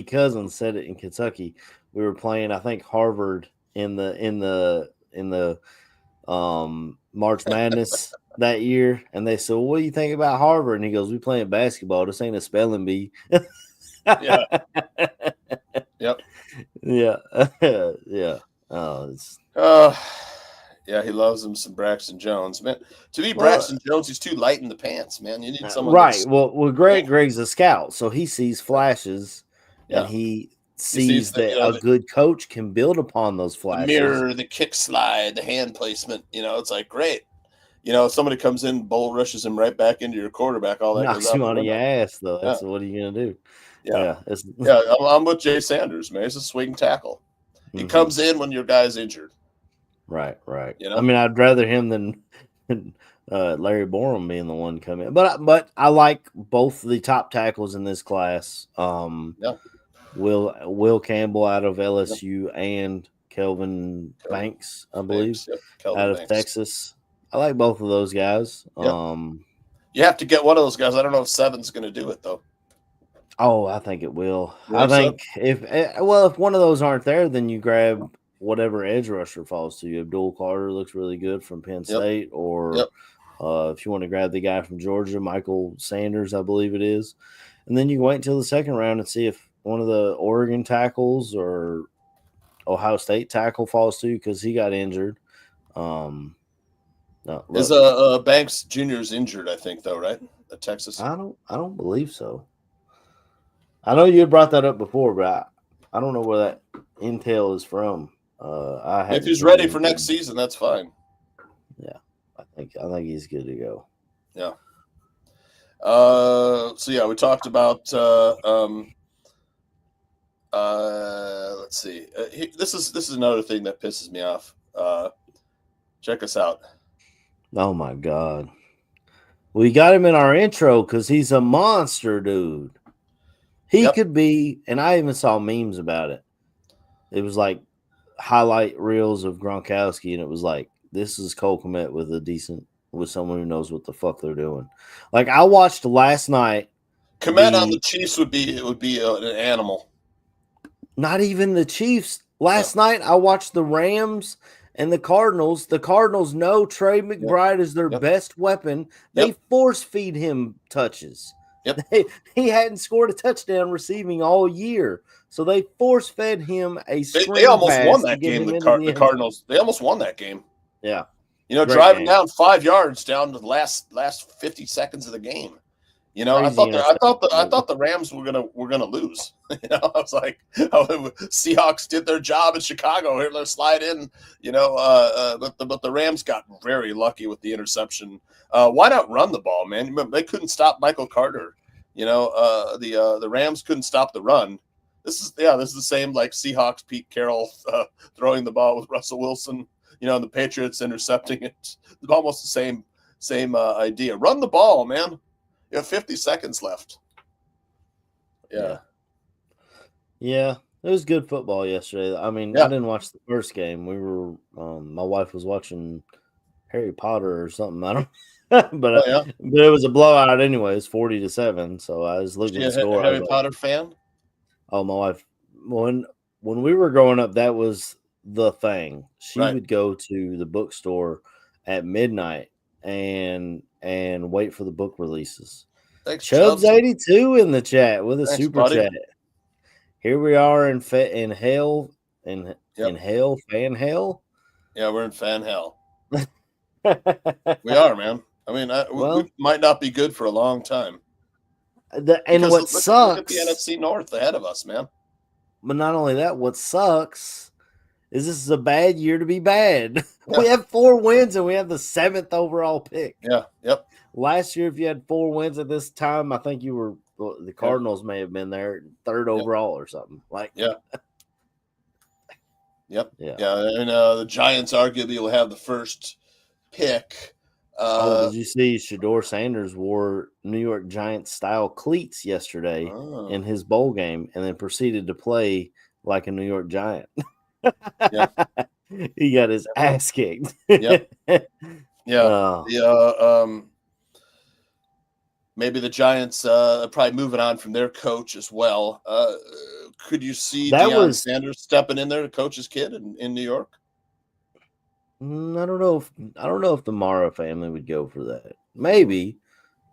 Cousins said it in Kentucky. We were playing, I think, Harvard in the March Madness that year, and they said, well, what do you think about Harvard? And he goes, we playing basketball. This ain't a spelling bee. Yeah. Yep. Yeah. Yeah. Yeah, he loves him some Braxton Jones. Man, to be Braxton Jones, he's too light in the pants, man. You need someone right. Well, Greg's a scout, so he sees flashes, and he sees that a good coach can build upon those flashes. The mirror, the kick slide, the hand placement. It's like great. If somebody comes in, bull rushes him right back into your quarterback, all that knocks you on your ass, though. That's what are you gonna do? I'm with Jay Sanders, man. He's a swing tackle. He comes in when your guy's injured. Right. I mean, I'd rather him than Larry Borum being the one come in. But I like both the top tackles in this class. Will Campbell out of LSU and Kelvin Banks, I believe, out of Texas. I like both of those guys. You have to get one of those guys. I don't know if 7's going to do it, though. Oh, I think it will. I think if one of those aren't there, then you grab whatever edge rusher falls to you. Abdul Carter looks really good from Penn State, or if you want to grab the guy from Georgia, Michael Sanders, I believe it is. And then you can wait until the second round and see if one of the Oregon tackles or Ohio State tackle falls to you because he got injured. Banks Jr.'s injured, I think, though, right? At Texas. I don't believe so. I know you had brought that up before, but I don't know where that intel is from. If he's ready for next season, that's fine. Yeah, I think he's good to go. Yeah. We talked about let's see. This is another thing that pisses me off. Check us out. Oh my God. We got him in our intro because he's a monster, dude. He could be, and I even saw memes about it. It was like highlight reels of Gronkowski, and it was like, this is Cole Kmet with someone who knows what the fuck they're doing. Like, I watched last night. Kmet on the Chiefs would be an animal. Not even the Chiefs. Last night I watched the Rams and the Cardinals. The Cardinals know Trey McBride is their best weapon. They force feed him touches. He hadn't scored a touchdown receiving all year, so they force fed him a screen. They almost won that game. The Cardinals. They almost won that game. Yeah, great driving down 5 yards down to the last 50 seconds of the game. I thought the Rams were gonna lose. I was like, Seahawks did their job in Chicago. Here, let's slide in. But the Rams got very lucky with the interception. Why not run the ball, man? They couldn't stop Michael Carter. The Rams couldn't stop the run. This is the same like Seahawks Pete Carroll throwing the ball with Russell Wilson. And the Patriots intercepting it. It's almost the same idea. Run the ball, man. You have 50 seconds left. Yeah. It was good football yesterday. I mean, I didn't watch the first game. We were, my wife was watching Harry Potter or something. I don't, but it was a blowout anyway. It's 40-7. So I was looking at the score. Harry Potter fan? Oh, my wife. When we were growing up, that was the thing. She would go to the bookstore at midnight and wait for the book releases. Thanks, Chubbs 82 in the chat with a super chat. Here we are in fan hell. Yeah, we're in fan hell. We are, man. I mean, we might not be good for a long time. What sucks? Look at the NFC North ahead of us, man. But not only that, what sucks is this is a bad year to be bad. Yeah. We have 4 wins and we have the 7th overall pick. Yeah. Yep. Last year, if you had 4 wins at this time, I think you were the Cardinals may have been there 3rd overall or something. Like, Yep. And the Giants arguably will have the first pick. Did you see Shedeur Sanders wore New York Giants style cleats yesterday in his bowl game, and then proceeded to play like a New York Giant? He got his ass kicked. Maybe the Giants probably moving on from their coach as well. Could you see Deion Sanders stepping in there to coach his kid in New York? I don't know if the Mara family would go for that. Maybe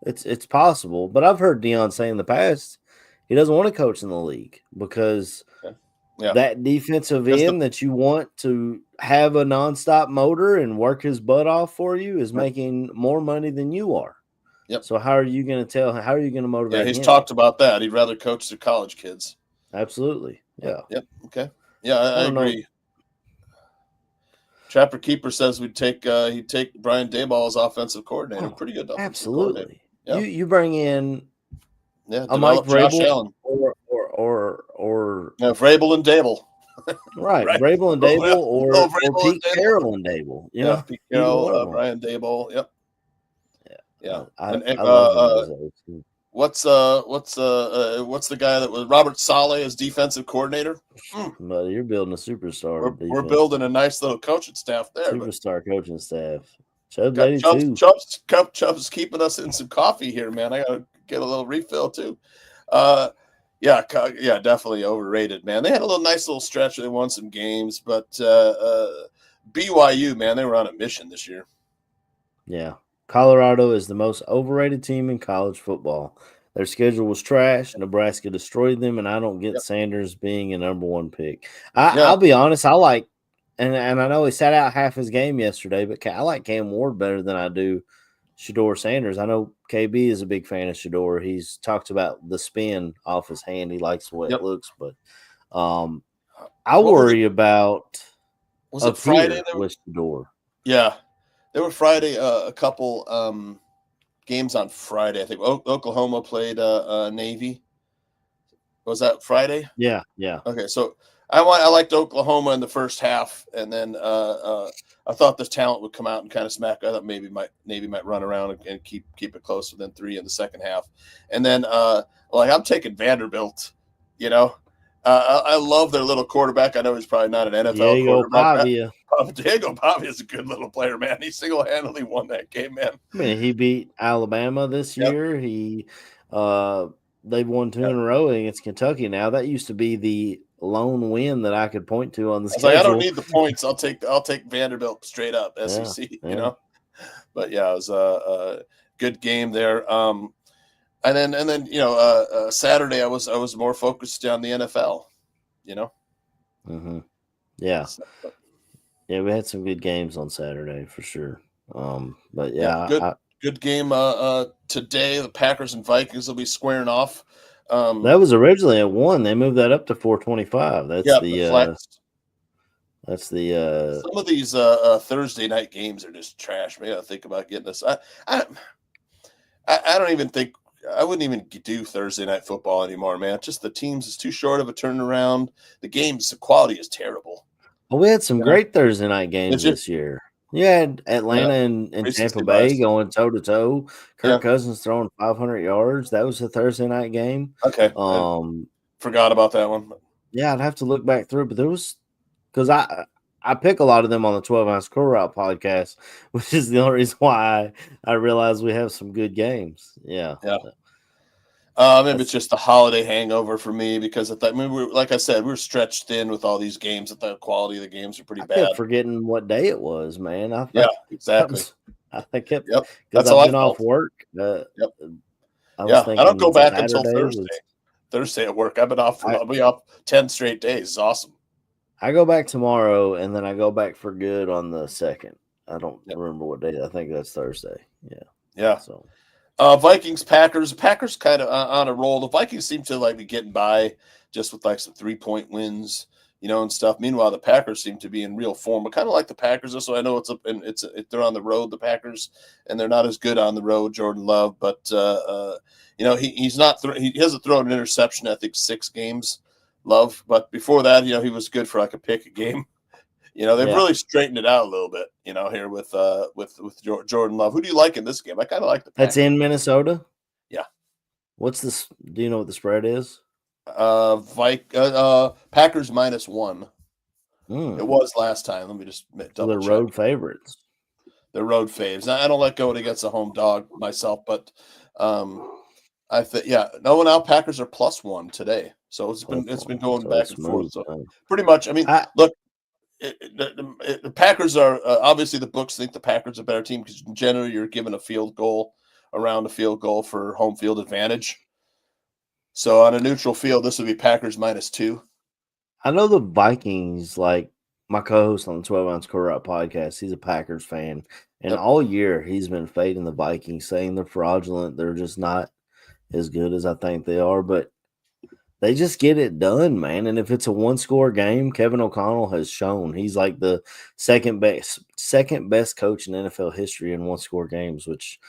it's possible, but I've heard Deion say in the past he doesn't want to coach in the league because that defensive end that you want to have a nonstop motor and work his butt off for you is making more money than you are. Yep. So how are you going to tell him? How are you going to motivate him? He's talked about that. He'd rather coach the college kids. Absolutely. Yeah. Yep. Okay. Yeah, I agree. Trapper Keeper says he'd take Brian Daboll as offensive coordinator. Pretty good. Absolutely. Yeah. You bring in a Mike Vrabel or Vrabel and Dable. Right. Vrabel and Dable or Pete Carroll and Dable. Pete Carroll, Brian Daboll. Yep. Yeah. I love what's the guy that was Robert Saleh as defensive coordinator? But you're building a superstar. We're building a nice little coaching staff there. Superstar coaching staff. Chubb's keeping us in some coffee here, man. I gotta get a little refill too. Definitely overrated, man. They had a nice little stretch. They won some games, but BYU, man, they were on a mission this year. Yeah. Colorado is the most overrated team in college football. Their schedule was trash. Nebraska destroyed them, and I don't get Sanders being a number 1 pick. I'll be honest. I like, and I know he sat out half his game yesterday, but I like Cam Ward better than I do Shedeur Sanders. I know KB is a big fan of Shedeur. He's talked about the spin off his hand. He likes the way it looks, but I worry about Friday with Shedeur. Yeah. There were Friday a couple games on Friday. I think Oklahoma played Navy. Was that Friday? Yeah. Okay, so I liked Oklahoma in the first half, and then I thought the talent would come out and kind of smack. I thought maybe might run around and keep it close within 3 in the second half, and then I'm taking Vanderbilt. You know, I love their little quarterback. I know he's probably not an NFL Diego quarterback. Pavia. Diego Pavia is a good little player, man. He single-handedly won that game, man. I mean, he beat Alabama this year. He they've won 2 in a row against Kentucky now. That used to be the lone win that I could point to on the schedule. I don't need the points. I'll take Vanderbilt straight up, SEC, you know. But yeah, it was a good game there. And then Saturday I was more focused on the NFL, you know. Mm-hmm. Yeah. Yeah, we had some good games on Saturday for sure. But yeah, good game today. The Packers and Vikings will be squaring off. That was originally at 1. They moved that up to 4:25. That's the some of these Thursday night games are just trash. Maybe I'll think about getting this. I don't even think I wouldn't even do Thursday night football anymore, man. Just the teams is too short of a turnaround. The quality is terrible. Well, we had some great Thursday night games this year. You had Atlanta and Tampa Bay going toe to toe. Kirk Cousins throwing 500 yards. That was a Thursday night game. Okay. Forgot about that one. Yeah, I'd have to look back through, but there was because I pick a lot of them on the 12-ounce Core Route podcast, which is the only reason why I realize we have some good games. Yeah. Maybe it's just the holiday hangover for me because like I said, we were stretched thin with all these games. That the quality of the games are pretty bad. I kept forgetting what day it was, man. Exactly. I kept That's I've been off work. I don't go back until Thursday. Thursday at work. I've been off. I'll be off 10 straight days. It's awesome. I go back tomorrow, and then I go back for good on the 2nd. I don't remember what day. I think that's Thursday. Yeah. So. Vikings, Packers. Packers kind of on a roll. The Vikings seem to be getting by just with some 3-point wins, and stuff. Meanwhile, the Packers seem to be in real form. But kind of like the Packers, so I know they're on the road, the Packers, and they're not as good on the road. Jordan Love, but he's not. He hasn't thrown an interception. I think 6 games. Love, but before that, he was good for a pick a game. They've really straightened it out a little bit, here with Jordan Love. Who do you like in this game? I kind of like the Packers. That's in Minnesota? Yeah. What's this? Do you know what the spread is? Packers -1. It was last time. Let me just double check. They're road favorites. They're road faves. Now, I don't like going against a home dog myself, but I think now Packers are +1 today. So it's been going back and forth. So pretty much, look, the Packers are obviously the books think the Packers are a better team because generally you're given around a field goal for home field advantage. So on a neutral field, this would be Packers -2. I know the Vikings, like my co-host on the 12-ounce Core Route podcast, he's a Packers fan, and all year he's been fading the Vikings, saying they're fraudulent. They're just not as good as I think they are, but they just get it done, man. And if it's a 1-score game, Kevin O'Connell has shown he's like the second best coach in NFL history in 1-score games, which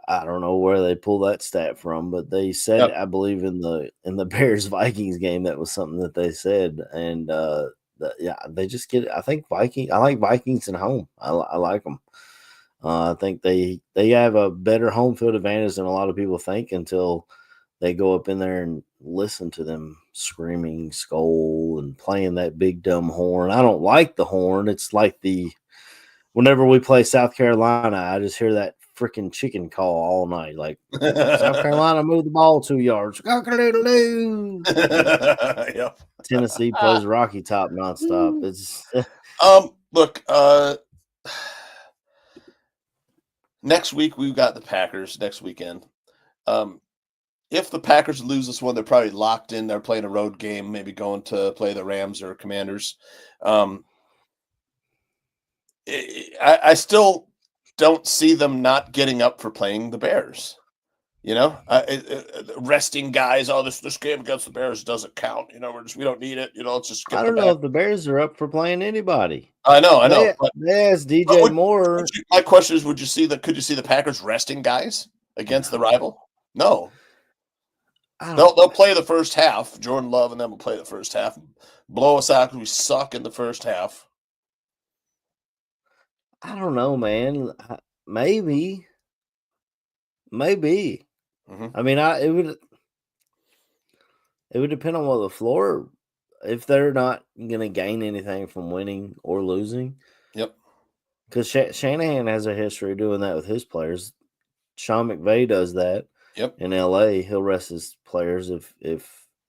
I don't know where they pull that stat from, but they said, I believe in the Bears Vikings game, that was something that they said. And they just get it. I like Vikings at home. I like them. I think they have a better home field advantage than a lot of people think until they go up in there and listen to them screaming skull and playing that big dumb horn. I don't like the horn. It's like whenever we play South Carolina, I just hear that freaking chicken call all night. Like South Carolina moved the ball 2 yards. Tennessee plays Rocky Top nonstop. It's look, next week we've got the Packers next weekend. If the Packers lose this one, they're probably locked in. They're playing a road game, maybe going to play the Rams or Commanders. I still don't see them not getting up for playing the Bears. Resting guys. Oh, this game against the Bears doesn't count. We don't need it. Let's just. I don't know if the Bears are up for playing anybody. I know. They asked DJ Moore. My question is, could you see the Packers resting guys against the rival? No. They'll play the first half. Jordan Love and them will play the first half. Blow us out because we suck in the first half. I don't know, man. Maybe. Mm-hmm. I mean, it would depend on what the floor. If they're not going to gain anything from winning or losing. Yep. Because Shanahan has a history of doing that with his players. Sean McVay does that. Yep. In LA, he'll rest his players if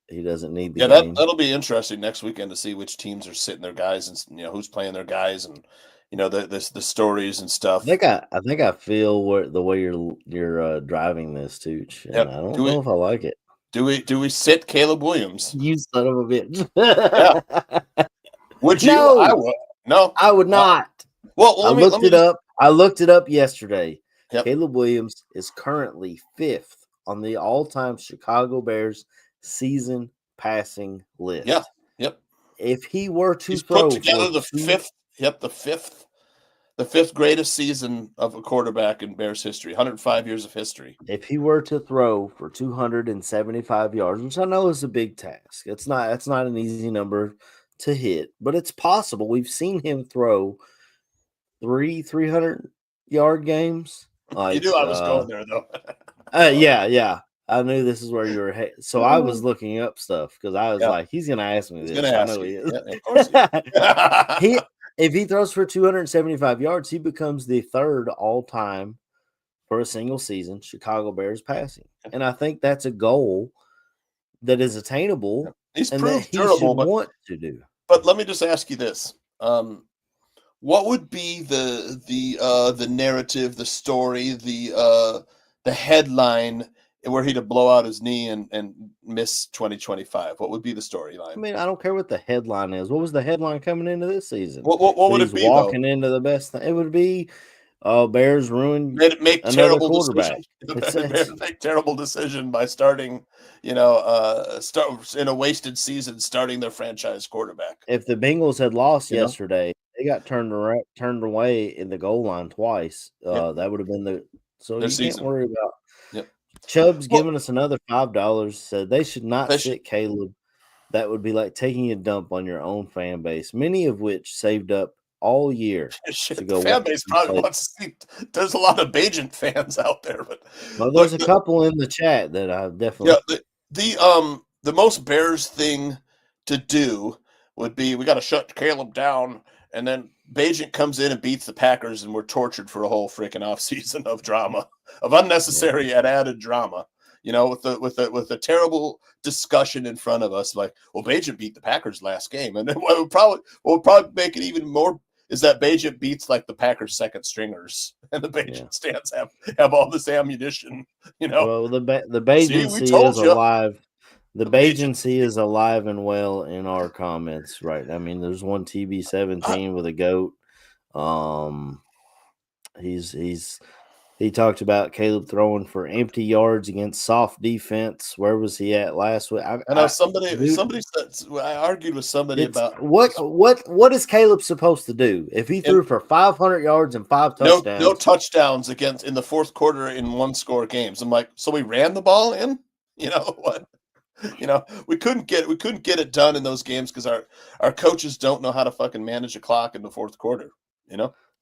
he doesn't need the game. That'll be interesting next weekend to see which teams are sitting their guys and who's playing their guys and the stories and stuff. I think I feel the way you're driving this, Tooch. And I don't know if I like it. Do we sit Caleb Williams? You son of a bitch. Yeah. Would you? No. I would. No, I would not. Well, I looked it up. I looked it up yesterday. Yep. Caleb Williams is currently 5th on the all-time Chicago Bears season passing list. Yeah. Yep. If he were to He's throw put together the fifth greatest season of a quarterback in Bears history, 105 years of history. If he were to throw for 275 yards, which I know is a big task. That's not an easy number to hit, but it's possible. We've seen him throw 300-yard games. Like, you knew I was going there, though. Yeah. I knew this is where you were. So I was looking up stuff because I was like, he's going to ask me this. I know he is. Yeah, of course he is. If he throws for 275 yards, he becomes the 3rd all-time for a single season Chicago Bears passing. And I think that's a goal that is attainable He's and proved that he durable, should want to do. But let me just ask you this. What would be the narrative, the story, the headline were he to blow out his knee and miss 2025? What would be the storyline? I mean, I don't care what the headline is. What was the headline coming into this season? What would it be? Walking into the best thing. It would be Bears ruined. Make another terrible quarterback. Make terrible decision by starting, start in a wasted season, starting their franchise quarterback. If the Bengals had lost yesterday, they got turned away in the goal line twice. That would have been their season. Can't worry about. Yep. Chubb's giving us another $5. Said they should not sit Caleb. That would be like taking a dump on your own fan base, many of which saved up all year to go. Fan base probably wants to see. There's a lot of Bajent fans out there, but there's a couple in the chat that I definitely. Yeah, the most Bears thing to do would be we got to shut Caleb down, and then Bajent comes in and beats the Packers, and we're tortured for a whole freaking offseason of drama, of unnecessary and added drama. With the terrible discussion in front of us, like, well, Bajent beat the Packers last game, and then what would probably make it even more is that Bajent beats like the Packers' second stringers, and the Bajent stands have all this ammunition. Well, the Bajancy is alive. The Bajancy is alive and well in our comments, right? I mean, there's one TB17 with a goat. He talked about Caleb throwing for empty yards against soft defense. Where was he at last week? I know somebody said, I argued with somebody about what is Caleb supposed to do if he threw for 500 yards and 5 touchdowns? No touchdowns in the fourth quarter in 1-score games. I'm like, so we ran the ball in? What? We couldn't get it done in those games because our coaches don't know how to fucking manage a clock in the fourth quarter.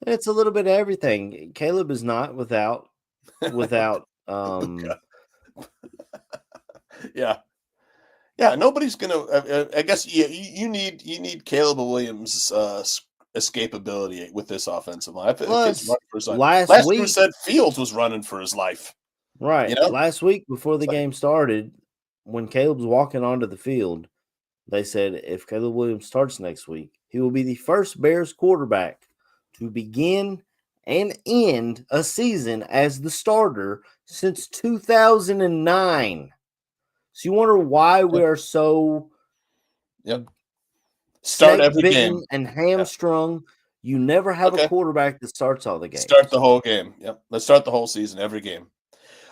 It's a little bit of everything. Caleb is not without Yeah, nobody's gonna I guess you need Caleb Williams escapability with this offensive line. Last week said Fields was running for his life. Right. Last week before the game started, when Caleb's walking onto the field, they said if Caleb Williams starts next week, he will be the first Bears quarterback to begin and end a season as the starter since 2009. So you wonder why we are so start every game and hamstrung. You never have a quarterback that starts all the games. Start the whole game. Yep. Let's start the whole season, every game.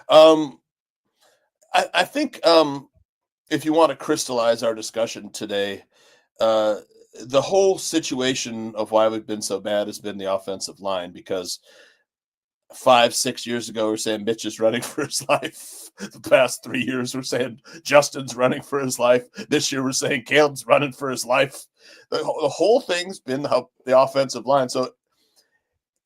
I think if you want to crystallize our discussion today, the whole situation of why we've been so bad has been the offensive line, because 5-6 years ago, we're saying Mitch is running for his life. The past 3 years, we're saying Justin's running for his life. This year, we're saying Caleb's running for his life. The whole thing's been the offensive line. So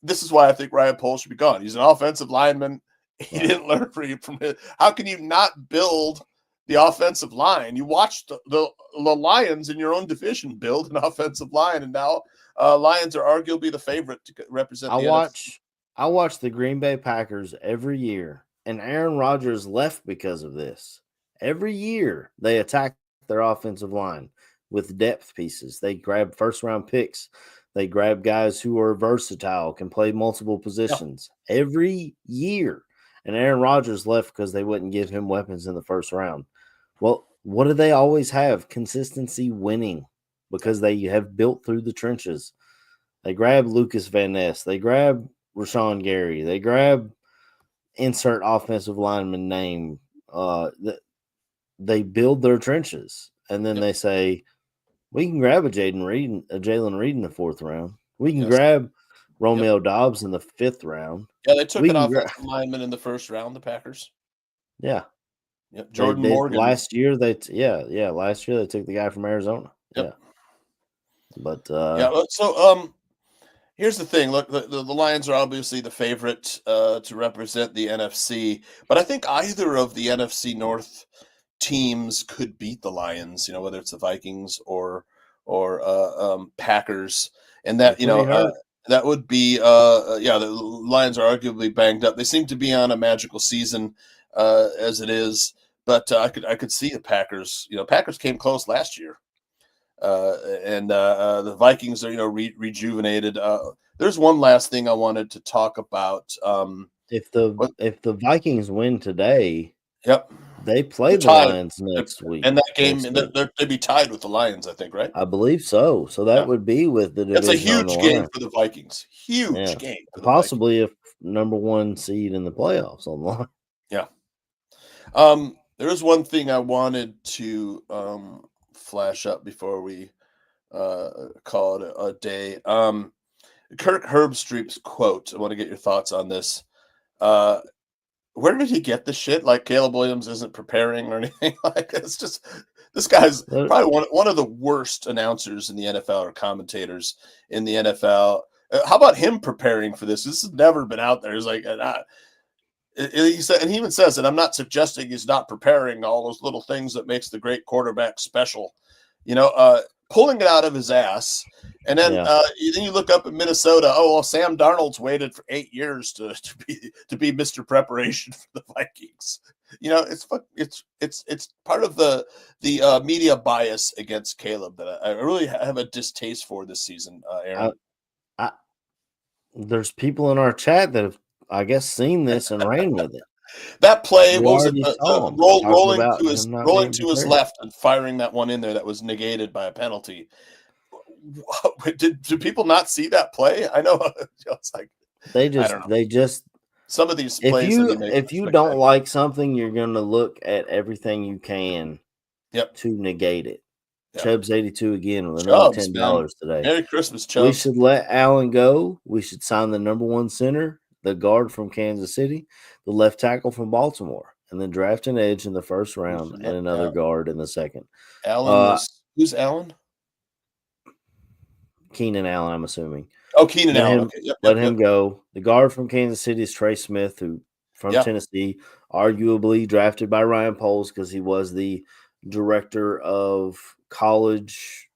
this is why I think Ryan Poles should be gone. He's an offensive lineman. He didn't learn from it. How can you not build the offensive line? You watched the Lions in your own division build an offensive line, and now Lions are arguably the favorite to represent the NFC. I watch the Green Bay Packers every year, and Aaron Rodgers left because of this. Every year they attack their offensive line with depth pieces. They grab first-round picks. They grab guys who are versatile, can play multiple positions every year. And Aaron Rodgers left because they wouldn't give him weapons in the first round. Well, what do they always have? Consistency winning, because they have built through the trenches. They grab Lucas Van Ness. They grab Rashawn Gary. They grab insert offensive lineman name. They build their trenches. And then they say, we can grab a Jalen Reed in the 4th round. We can grab Romeo Dobbs in the 5th round. Yeah, they took an offensive lineman in the 1st round, the Packers. Yeah. Yep. Jordan Morgan. Last year they took the guy from Arizona. Yep. Yeah. But so here's the thing. Look, the Lions are obviously the favorite to represent the NFC, but I think either of the NFC North teams could beat the Lions, whether it's the Vikings or Packers, and that that would be the Lions are arguably banged up. They seem to be on a magical season as it is, but I could see the Packers. Packers came close last year, and the Vikings are rejuvenated. There's one last thing I wanted to talk about. If the Vikings win today, they play the tied. Lions next week. And that game, they'd be tied with the Lions, I think, right? I believe so. So that would be with the division. That's a huge game for the Vikings. Huge game. Possibly a number 1 seed in the playoffs on the line. Yeah. There is one thing I wanted to flash up before we call it a day. Kirk Herbstreit's quote. I want to get your thoughts on this. Where did he get this shit? Like Caleb Williams isn't preparing or anything like that. It's just this guy's probably one of the worst announcers in the NFL or commentators in the NFL. How about him preparing for this? This has never been out there. It's like he said, and he even says that I'm not suggesting he's not preparing all those little things that makes the great quarterback special. Pulling it out of his ass. And then then you look up at Minnesota. Oh, well, Sam Darnold's waited for 8 years to be Mr. Preparation for the Vikings. It's part of the media bias against Caleb that I really have a distaste for this season, Aaron. There's people in our chat that have, I guess, seen this and ran with it. That play was rolling to his left and firing that one in there that was negated by a penalty. Do people not see that play? I know it's like they just some of these plays. If you don't like something, you're going to look at everything you can to negate it. Yep. Chubb's 82 again with another $10 today. Merry Christmas, Chubbs. We should let Allen go. We should sign the number 1 center, the guard from Kansas City, the left tackle from Baltimore, and then draft an edge in the 1st round and another guard in the 2nd. Allen, who's Allen? Keenan Allen, I'm assuming. Oh, Keenan Allen. Let him go. The guard from Kansas City is Trey Smith, who from Tennessee, arguably drafted by Ryan Poles because he was the director of college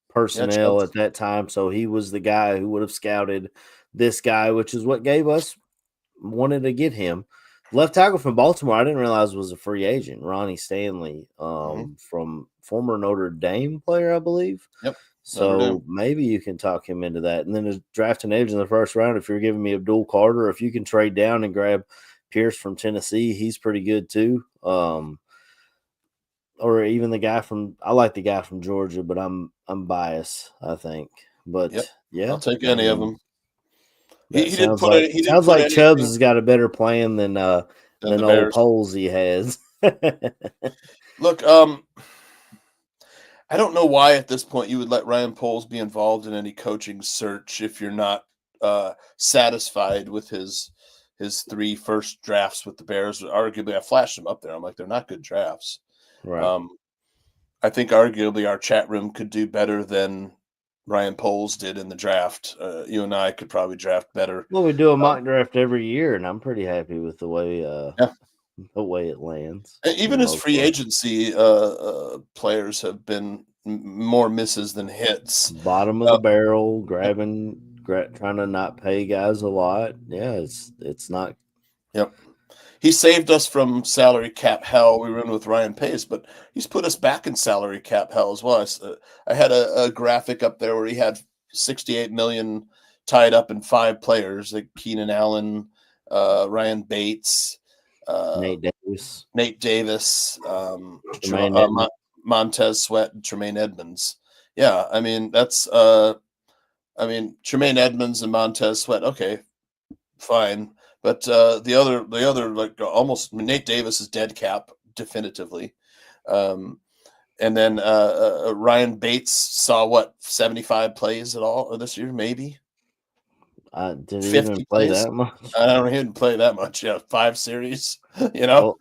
personnel at that time. So he was the guy who would have scouted this guy, which is what gave us wanted to get him. Left tackle from Baltimore, I didn't realize was a free agent. Ronnie Stanley, from former Notre Dame player, I believe. Yep. So maybe you can talk him into that. And then to draft an edge in the 1st round, if you're giving me Abdul Carter, if you can trade down and grab Pierce from Tennessee, he's pretty good too. Or even the guy I like the guy from Georgia, but I'm biased, I think. But I'll take any of them. He didn't put it. Sounds like Chubbs has got a better plan than old Poles he has. Look, I don't know why at this point you would let Ryan Poles be involved in any coaching search if you're not satisfied with his 3 first drafts with the Bears. Arguably, I flashed them up there. I'm like, they're not good drafts. Right. I think arguably our chat room could do better than Ryan Poles did in the draft. You and I could probably draft better. Well, we do a mock draft every year, and I'm pretty happy with the way it lands. Even his free agency players have been more misses than hits. Bottom of the barrel, trying to not pay guys a lot. Yeah, it's not. Yep. He saved us from salary cap hell. We were in with Ryan Pace, but he's put us back in salary cap hell as well. I had a graphic up there where he had $68 million tied up in 5 players, like Keenan Allen, Ryan Bates, Nate Davis, Montez Sweat, and Tremaine Edmonds. Yeah, I mean that's Tremaine Edmonds and Montez Sweat. Okay, fine. But the other like almost Nate Davis is dead cap definitively, and then Ryan Bates saw 75 plays at all this year, maybe. Did he even play that much? I don't know. He didn't play that much. Yeah, 5 series. Well,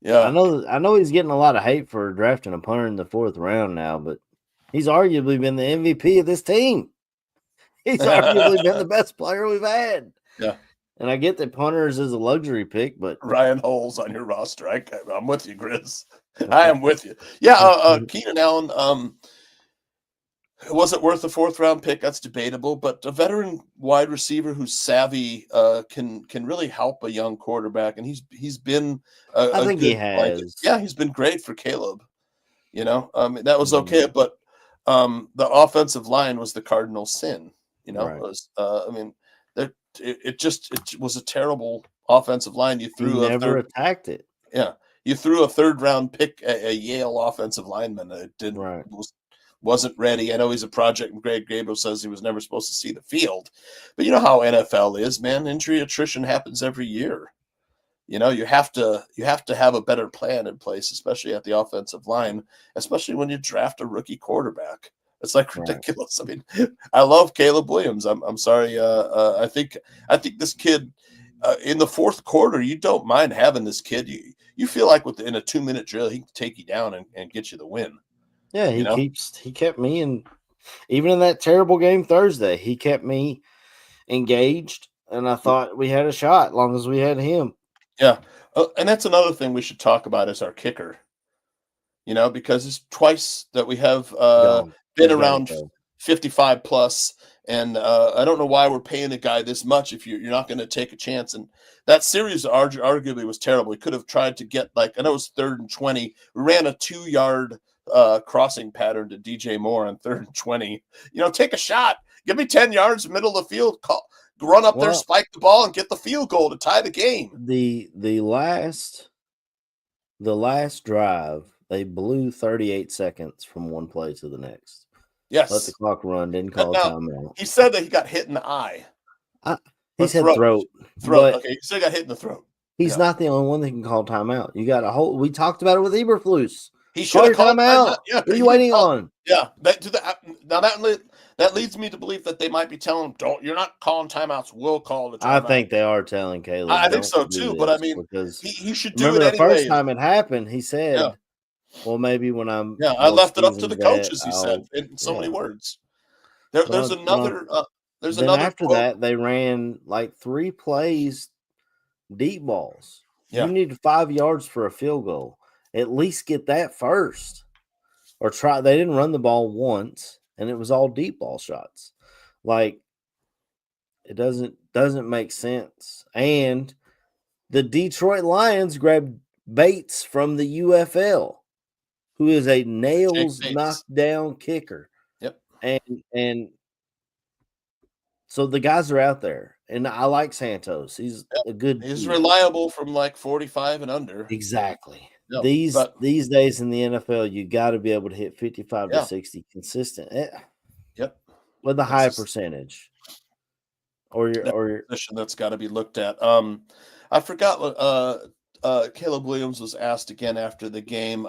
yeah. I know he's getting a lot of hate for drafting a punter in the 4th round now, but he's arguably been the MVP of this team. He's arguably been the best player we've had. Yeah. And I get that punters is a luxury pick, but Ryan Holes on your roster. I'm with you, Grizz. I am with you. Yeah, Keenan Allen. Was it worth a 4th round pick? That's debatable. But a veteran wide receiver who's savvy can really help a young quarterback, and he's been. I think he has. Blanket. Yeah, he's been great for Caleb. That was okay, but the offensive line was the cardinal sin. Right. It was. It was a terrible offensive line. You threw never attacked it. Yeah, you threw a 3rd round pick a Yale offensive lineman. It wasn't ready. I know he's a project, and Greg Gabriel says he was never supposed to see the field. But you know how NFL is, man. Injury attrition happens every year. You have to have a better plan in place, especially at the offensive line, especially when you draft a rookie quarterback. It's like ridiculous. Right. I mean, I love Caleb Williams. I'm sorry. I think this kid in the 4th quarter, you don't mind having this kid. You feel like within a 2-minute drill, he can take you down and get you the win. Yeah, he kept me, and even in that terrible game Thursday, he kept me engaged, and I thought we had a shot as long as we had him. Yeah, and that's another thing we should talk about is our kicker. Because it's twice that we have been around 55 plus, and I don't know why we're paying a guy this much if you're not going to take a chance. And that series arguably was terrible. We could have tried to get I know it was 3rd and 20. We ran a 2-yard crossing pattern to DJ Moore on 3rd and 20. Take a shot. Give me 10 yards, middle of the field. Run up there, spike the ball, and get the field goal to tie the game. The last drive, they blew 38 seconds from one play to the next. Yes. Let the clock run, didn't call a timeout. He said that he got hit in the eye. He said throat. Throat. Okay, he said he got hit in the throat. He's not the only one that can call timeout. You got we talked about it with Eberflus. He should have called timeout. Yeah, what are you waiting on? Yeah. That leads me to believe that they might be telling him, you're not calling timeouts. We'll call the timeout. I think they are telling Caleb. I think so too, but I mean, because he should do it anyway. Remember the first time it happened, he said, well, maybe when I'm. Yeah, I left it up to the coaches, he said, in so many words. There's another. After that, they ran 3 plays, deep balls. Yeah. You needed 5 yards for a field goal. At least get that first, or try. They didn't run the ball once, and it was all deep ball shots. It doesn't make sense. And the Detroit Lions grabbed Bates from the UFL, who is a nails knockdown kicker. Yep. And so the guys are out there, and I like Santos. He's a good. He's reliable from 45 and under. Exactly. No, these days in the NFL, you got to be able to hit 55 to 60 consistent. Yep. With a high percentage. Or your position that's got to be looked at. I forgot what Caleb Williams was asked again after the game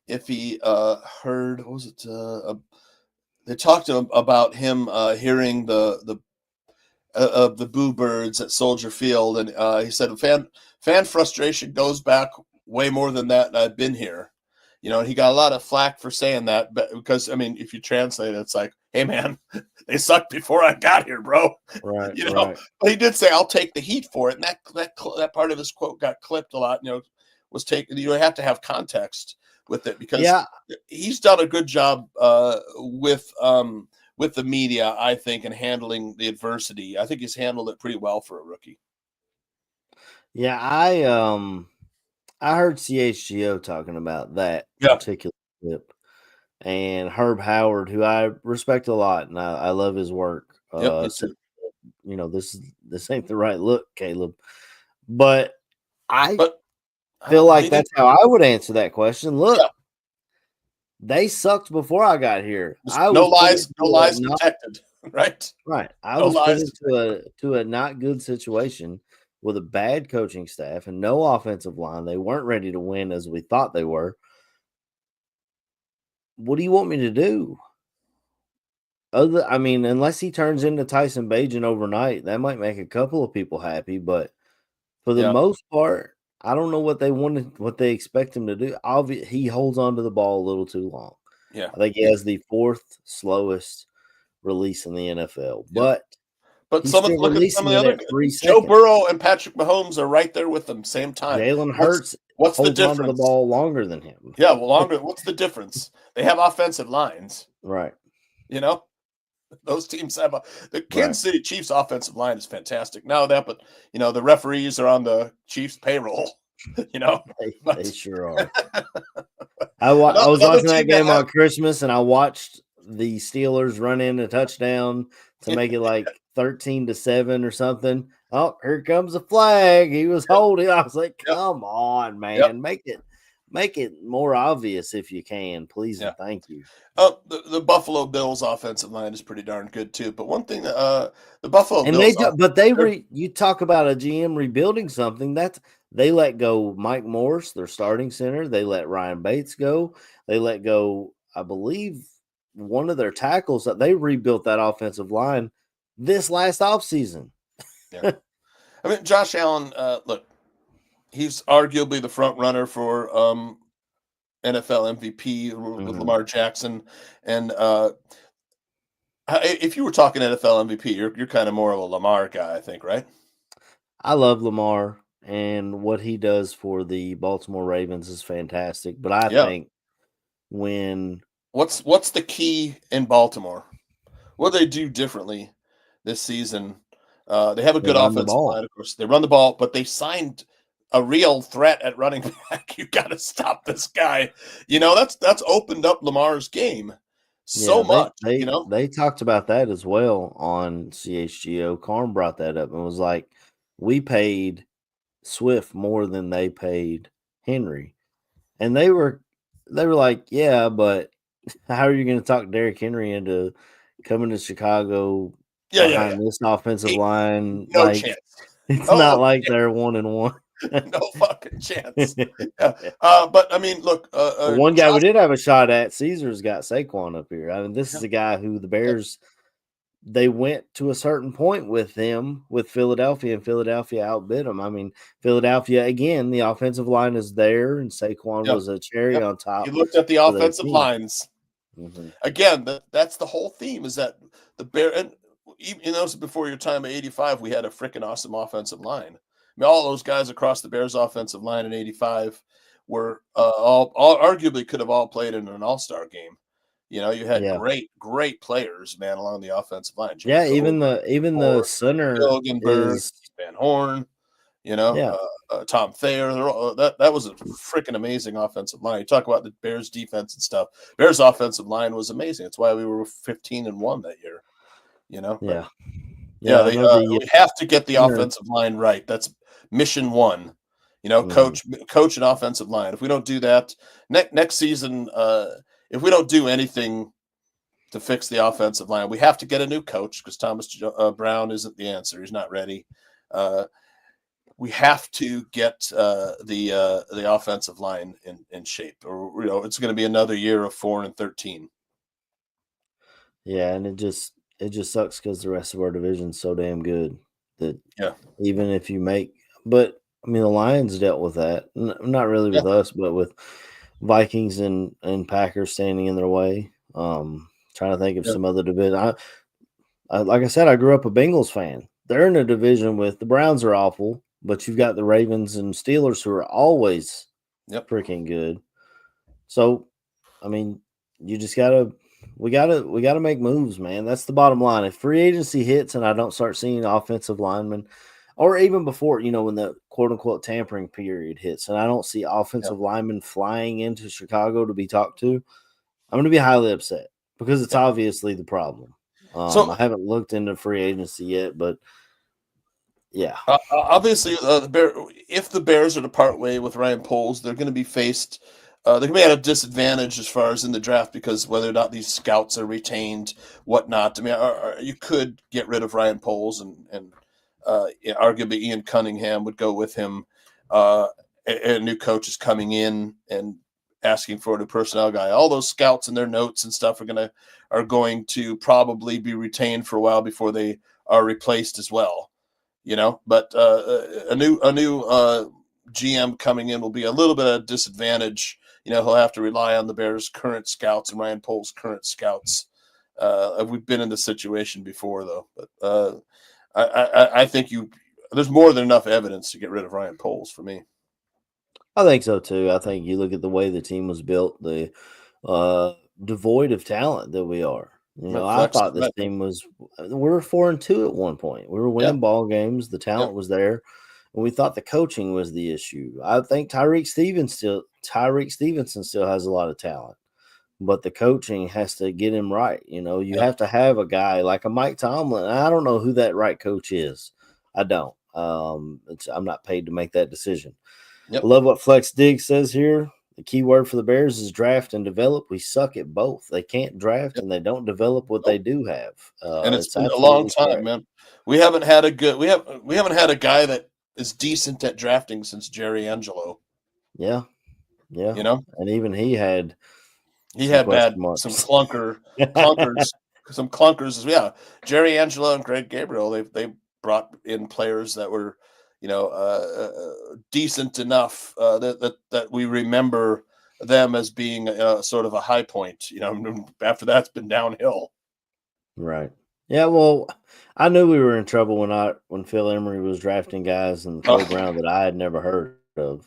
if he heard, what was it? They talked to him about him hearing the of the Boo Birds at Soldier Field, and he said fan frustration goes back way more than that, and I've been here. And he got a lot of flack for saying that, but because if you translate it, it's like, hey man, they sucked before I got here, bro. Right. But he did say, I'll take the heat for it, and that part of his quote got clipped a lot. Was taken. You have to have context with it because he's done a good job with the media, I think, and handling the adversity. I think he's handled it pretty well for a rookie. Yeah, I heard CHGO talking about that particular clip, and Herb Howard, who I respect a lot, and I love his work. Said, this ain't the right look, Caleb. But I feel like that's how I would answer that question. Look, they sucked before I got here. No lies detected. Right. I was put into a not good situation with a bad coaching staff and no offensive line. They weren't ready to win as we thought they were. What do you want me to do? Unless he turns into Tyson Bagent overnight, that might make a couple of people happy. But for the most part, I don't know what they expect him to do. He holds on to the ball a little too long. Yeah, I think he has the 4th slowest release in the NFL. But look at some of the other. Joe Burrow and Patrick Mahomes are right there with them, same time. Jalen Hurts what's the holds difference? onto the ball longer than him. Yeah, longer. What's the difference? They have offensive lines, right? Those teams have the Kansas City Chiefs offensive line is fantastic. Now but the referees are on the Chiefs payroll. They sure are. I was watching that game on Christmas, and I watched the Steelers run in a touchdown to make it like 13-7 or something. Oh, here comes a flag. He was holding. I was like, come on, man. Make it more obvious if you can, please and thank you. The Buffalo Bills offensive line is pretty darn good too. But one thing the Buffalo Bills you talk about a GM rebuilding something, they let go Mike Morse, their starting center. They let Ryan Bates go. They let go, I believe, one of their tackles. That they rebuilt that offensive line this last offseason. Yeah. Josh Allen, look, he's arguably the front runner for NFL MVP with Lamar Jackson. And if you were talking NFL MVP, you're kind of more of a Lamar guy, I think, right? I love Lamar, and what he does for the Baltimore Ravens is fantastic. But I think what's the key in Baltimore? What do they do differently this season? They have a good offensive line, of course. They run the ball, but they signed a real threat at running back. You got to stop this guy. That's opened up Lamar's game much. They talked about that as well on CHGO. Carm brought that up and was like, we paid Swift more than they paid Henry. And they were like, yeah, but how are you going to talk Derrick Henry into coming to Chicago behind this offensive line? No chance. It's not like they're 1-1. No fucking chance. But look, one guy we did have a shot at, Caesar's got Saquon up here. This is a guy who the Bears, they went to a certain point with him with Philadelphia, and Philadelphia outbid them. Philadelphia, again, the offensive line is there, and Saquon was a cherry on top. You looked at the offensive lines. Mm-hmm. Again, that's the whole theme is that the Bears, and before your time at 85, we had a freaking awesome offensive line. All those guys across the Bears offensive line in 85 were all arguably could have all played in an all-star game. You had great players, man, along the offensive line. Even the center Hilgenberg, Van Horn, Tom Thayer. That was a freaking amazing offensive line. You talk about the Bears defense and stuff. Bears offensive line was amazing. That's why we were 15-1 that year. We have to get the offensive line right. That's mission one. Coach an offensive line. If we don't do that next season, if we don't do anything to fix the offensive line, we have to get a new coach because Thomas Brown isn't the answer. He's not ready. We have to get the offensive line in shape, or it's going to be another year of 4-13. Yeah, and it just it just sucks because the rest of our division's so damn good that Yeah. even if you make, but I mean, the Lions dealt with that. Not really with us, but with Vikings and Packers standing in their way. Trying to think of some other division. Like I said, I grew up a Bengals fan. They're in a division with the Browns are awful, but you've got the Ravens and Steelers who are always freaking good. So, I mean, you just we gotta make moves, man. That's the bottom line. If free agency hits and I don't start seeing offensive linemen, or even before, when the quote unquote tampering period hits, and I don't see offensive linemen flying into Chicago to be talked to, I'm going to be highly upset because it's obviously the problem. I haven't looked into free agency yet, but yeah. Obviously, if the Bears are to part way with Ryan Poles, they're going to be faced. They're going to be at a disadvantage as far as in the draft because whether or not these scouts are retained, whatnot. I mean, you could get rid of Ryan Poles and arguably Ian Cunningham would go with him. A new coach is coming in and asking for a new personnel guy. All those scouts and their notes and stuff are going to probably be retained for a while before they are replaced as well. But a new GM coming in will be a little bit of a disadvantage. He'll have to rely on the Bears' current scouts and Ryan Poles' current scouts. We've been in this situation before, though. But I think there's more than enough evidence to get rid of Ryan Poles for me. I think so too. I think you look at the way the team was built, the devoid of talent that we are. I thought this team we were 4-2 at one point. We were winning ball games. The talent was there, and we thought the coaching was the issue. I think Tyreek Stevenson still has a lot of talent, but the coaching has to get him right. You have to have a guy like a Mike Tomlin. I don't know who that right coach is. I don't. I'm not paid to make that decision. I love what Flex Diggs says here. The key word for the Bears is draft and develop. We suck at both. They can't draft and they don't develop what they do have. And it's been a long time, man. We haven't had a guy that is decent at drafting since Jerry Angelo. Yeah. And even he had bad some clunkers. Some clunkers. Yeah. Jerry Angelo and Greg Gabriel, they brought in players that were decent enough that we remember them as being sort of a high point. After that's been downhill. Right. Yeah. Well, I knew we were in trouble when Phil Emery was drafting guys in the third round that I had never heard of.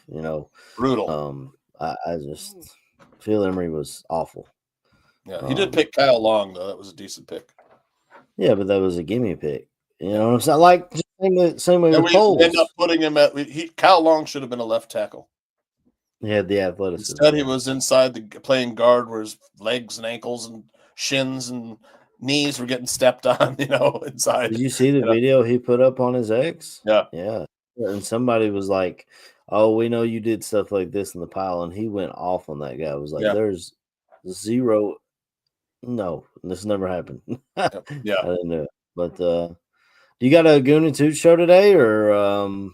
Brutal. I just Phil Emery was awful. Yeah, he did pick Kyle Long though. That was a decent pick. Yeah, but that was a gimme pick. You know what I'm saying? Like same way with Poles. We end up putting him at Kyle Long should have been a left tackle. He had the athleticism. Instead, he was inside playing guard where his legs and ankles and shins and knees were getting stepped on, inside. Did you see the video he put up on his ex? Yeah. Yeah. And somebody was like, "Oh, we know you did stuff like this in the pile," and he went off on that guy. It was like, there's zero. No, this never happened. Yeah. I didn't know it. But you got a Goon and Toot show today, or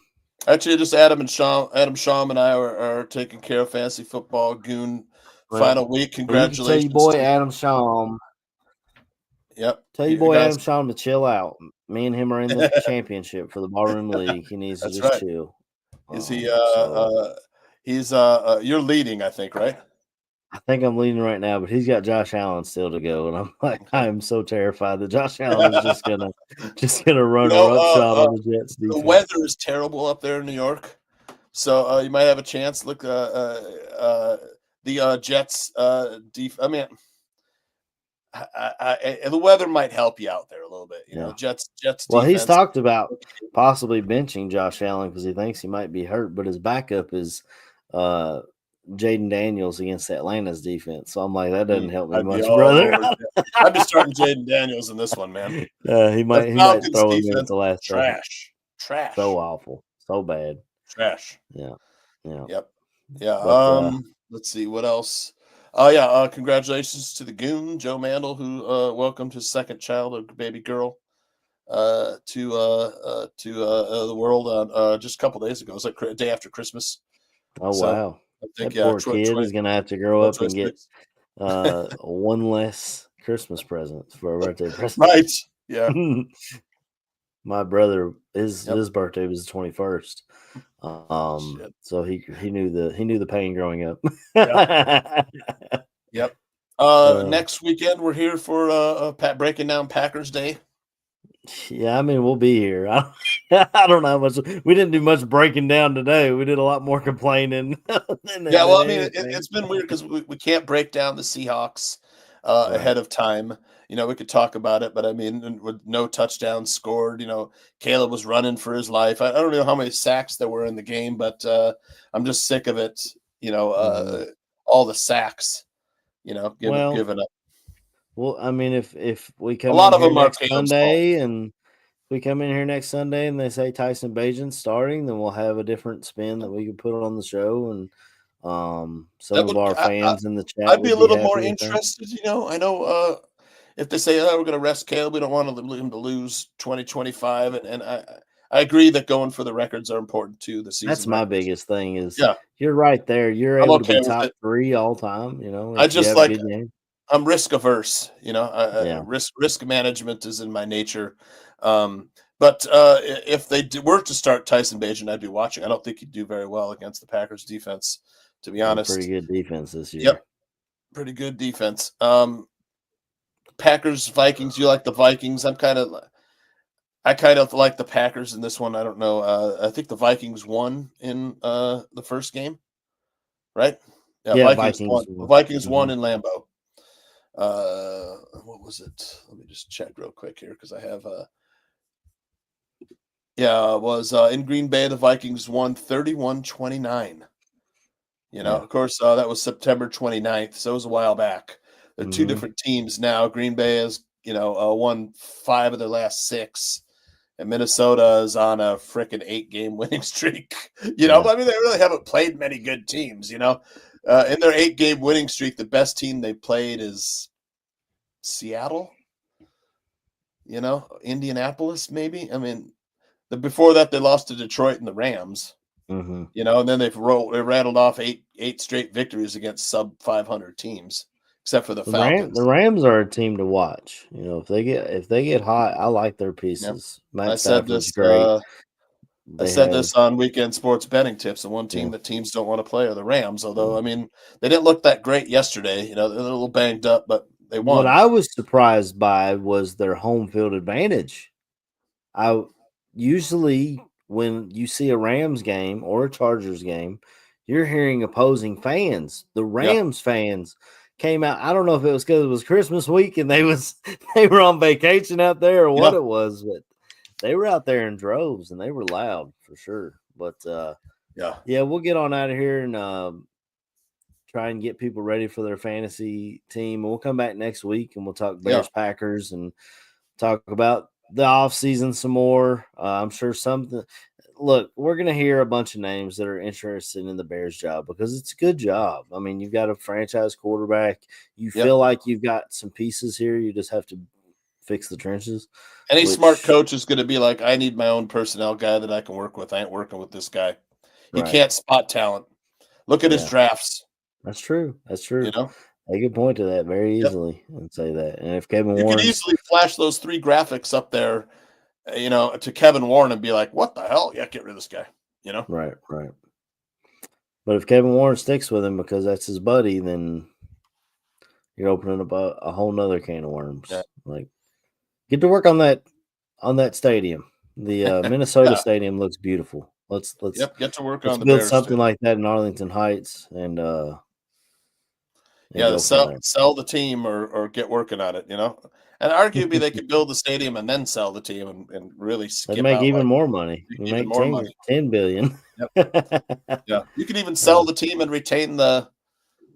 actually just Adam Sham and I are taking care of fantasy football Goon final week. Congratulations. Tell your boy Adam Sham. Yep. Tell your boy Adam Sham to chill out. Me and him are in the championship for the Ballroom League. He needs to just chill. Is he he's you're leading, I think, right? I think I'm leading right now, but he's got Josh Allen still to go, and I'm like, I'm so terrified that Josh Allen is just gonna run a roughshod on the Jets defense. The weather is terrible up there in New York, so you might have a chance. Look, the Jets. I mean, the weather might help you out there a little bit. Jets. Well, he's talked about possibly benching Josh Allen because he thinks he might be hurt, but his backup is Jaden Daniels against Atlanta's defense. So I'm like, that doesn't help me much, brother. I'd be starting Jaden Daniels in this one, man. He might throw him in at the last trash. So awful. So bad. Trash. Yeah. Yep. Yeah. But, let's see what else. Congratulations to the Goon, Joe Mandel, who welcomed his second child, a baby girl, to the world on just a couple days ago. It was like a day after Christmas. Oh, wow. I think, that poor kid is going to have to grow up and get one less Christmas presents for a birthday present. Right. Yeah. My brother, his Yep. birthday was the 21st. Shit. So he knew the pain growing up. Yep. Next weekend we're here for breaking down Packers Day. Yeah, I mean, we'll be here. I don't know how much. We didn't do much breaking down today. We did a lot more complaining. Yeah, well, I mean, it's been weird because we can't break down the Seahawks ahead of time. You know, we could talk about it, but I mean, with no touchdowns scored, you know, Caleb was running for his life. I don't know how many sacks there were in the game, but I'm just sick of it. You know, all the sacks. You know, giving up. Well, I mean, if we come A lot in of here them are next Caleb's Sunday and we come in here next Sunday and they say Tyson Bagent's starting, then we'll have a different spin that we can put on the show, and some of our fans in the chat. I'd be a little more happy with that. interested. You know, I know if they say, "Oh, we're going to rest Caleb," we don't want him to lose 2025, and I agree that going for the records are important too. The season. That's my biggest thing. Is Yeah, you're right there. You're I'm able okay to be with top it. 3 all time. You know, I if you just have a like good game. I'm risk averse. You know, Yeah. risk management is in my nature. But if they were to start Tyson Bagent, I'd be watching. I don't think he'd do very well against the Packers defense, to be honest. Pretty good defense this year. Yep, pretty good defense. Packers, Vikings. You like the Vikings? I kind of like the Packers in this one. I don't know. I think the Vikings won in the first game, right? Yeah, Vikings won. won. The Vikings won in Lambeau. What was it? Let me just check real quick here because I have it was in Green Bay. The Vikings won 31-29. You know, of course, that was September 29th, so it was a while back. They're two different teams now. Green Bay has, you know, won 5 of their last 6, and Minnesota is on a freaking 8-game winning streak. You know, I mean, they really haven't played many good teams. You know, in their 8-game winning streak, the best team they played is Seattle. You know, Indianapolis, maybe. I mean, before that, they lost to Detroit and the Rams. You know, and then they rattled off eight straight victories against sub 500 teams, except for the Falcons. The Rams are a team to watch. You know, if they get hot, I like their pieces. Yep. Matt Stafford's great. I said this on Weekend Sports Betting Tips. The one team that teams don't want to play are the Rams. Although, I mean, they didn't look that great yesterday. You know, they're a little banged up, but they won. What I was surprised by was their home field advantage. Usually when you see a Rams game or a Chargers game, you're hearing opposing fans. The Rams fans came out. I don't know if it was because it was Christmas week and they were on vacation out there or what it was, but they were out there in droves and they were loud for sure. But we'll get on out of here and try and get people ready for their fantasy team. And we'll come back next week and we'll talk Bears Packers and talk about the offseason some more. I'm sure something. Look, we're going to hear a bunch of names that are interested in the Bears job because it's a good job. I mean, you've got a franchise quarterback. You feel like you've got some pieces here. You just have to fix the trenches. Any smart coach is going to be like, I need my own personnel guy that I can work with. I ain't working with this guy. He can't spot talent. Look at his drafts. That's true. You know? I could point to that very easily and say that. And if Kevin Warren, you could easily flash those 3 graphics up there, you know, to Kevin Warren and be like, what the hell? Yeah, get rid of this guy, you know? Right. But if Kevin Warren sticks with him because that's his buddy, then you're opening up a whole nother can of worms. Yeah. Like, get to work on that stadium. The Minnesota stadium looks beautiful. Let's get to work on the build Bears something like that in Arlington Heights and sell the team or get working on it, you know. And arguably they could build the stadium and then sell the team and really skip make out even more money. Even more money. $10 billion. Yeah, you could even sell the team and retain the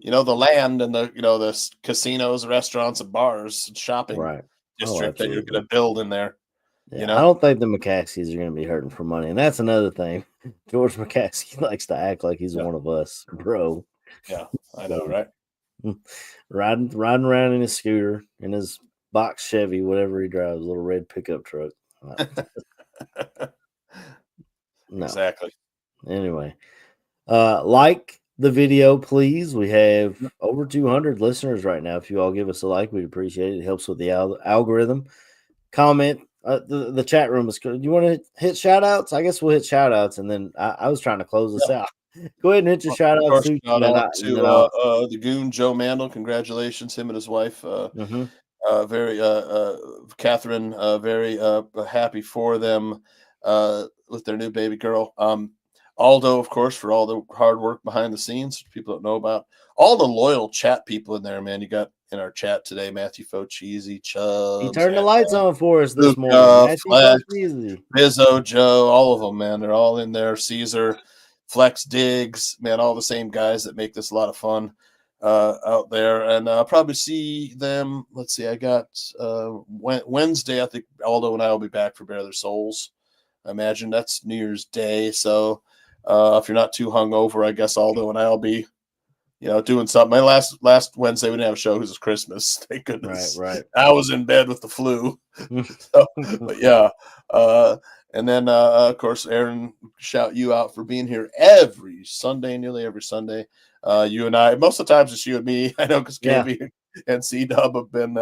land and the casinos, restaurants, and bars, and shopping district that you're going to build in there. Yeah, I don't think the McCaskies are going to be hurting for money, and that's another thing. George McCaskey likes to act like he's one of us, bro. Yeah, I know, right? Riding around in his scooter, in his box Chevy, whatever he drives, little red pickup truck. No. Exactly. Anyway, like, the video, please. We have over 200 listeners right now. If you all give us a like, we'd appreciate it. It helps with the algorithm. Comment. The chat room is good. You want to hit shout outs? I guess we'll hit shout outs, and then I was trying to close this out. Go ahead and hit your shout outs. Shout out to the goon Joe Mandel. Congratulations, him and his wife. Very Catherine. Very happy for them with their new baby girl. Aldo, of course, for all the hard work behind the scenes. People don't know about all the loyal chat people in there, man. You got in our chat today, Matthew Focheezy, Chubbs. He turned the lights on for us this morning. Flex, Bizzo, Joe, all of them, man. They're all in there. Caesar, Flex Diggs, man, all the same guys that make this a lot of fun out there. And I'll probably see them. Let's see, I got Wednesday. I think Aldo and I will be back for Bare Their Souls. I imagine that's New Year's Day. So if you're not too hungover, I guess Aldo and I'll be, doing something. My last Wednesday we didn't have a show because it's Christmas. Thank goodness. Right. I was in bed with the flu. So, but yeah. And then of course, Aaron, shout you out for being here every Sunday, nearly every Sunday. You and I, most of the times it's you and me. I know because KB and C-Dub have been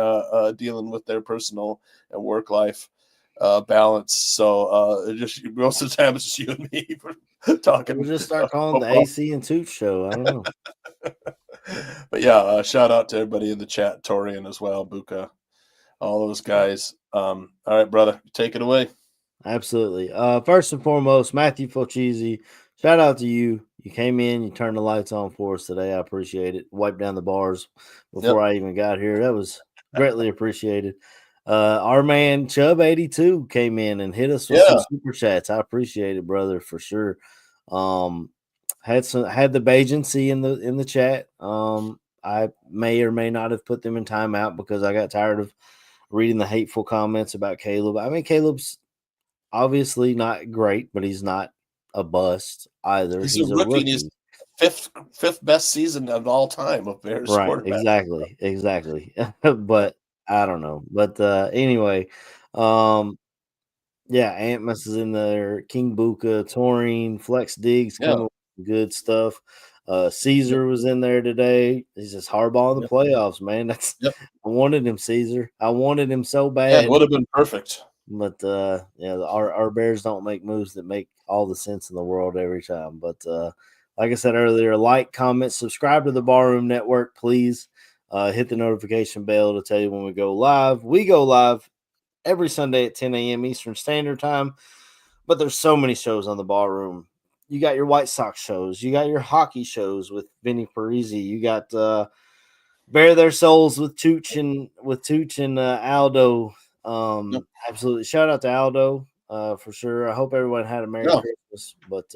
dealing with their personal and work life balance. So just most of the time it's just you and me for talking. We'll just start calling the AC and Toots show. I don't know. But yeah, shout out to everybody in the chat, Torian as well, Buka, all those guys. All right, brother, take it away. Absolutely. First and foremost, Matthew Focheezy, shout out to you. You came in, you turned the lights on for us today. I appreciate it. Wiped down the bars before I even got here. That was greatly apprecited. Our man Chubb82 came in and hit us with some super chats. I appreciate it, brother, for sure. Had the Bajancy in the chat. I may or may not have put them in timeout because I got tired of reading the hateful comments about Caleb. I mean, Caleb's obviously not great, but he's not a bust either. He's a rookie. He's fifth best season of all time of Bears quarterback. Exactly. But I don't know. But anyway, Antmus is in there. King Buka, Taurine, Flex Diggs, coming with good stuff. Caesar was in there today. He's just hardball in the playoffs, man. I wanted him, Caesar. I wanted him so bad. Yeah, it would have been perfect. But our Bears don't make moves that make all the sense in the world every time. But like I said earlier, like, comment, subscribe to the Barroom Network, please. Hit the notification bell to tell you when we go live. We go live every Sunday at 10 a.m. Eastern Standard Time. But there's so many shows on the Barroom. You got your White Sox shows. You got your hockey shows with Vinny Parisi. You got Bare Their Souls with Tooch and Aldo. Absolutely. Shout out to Aldo for sure. I hope everyone had a Merry Christmas. But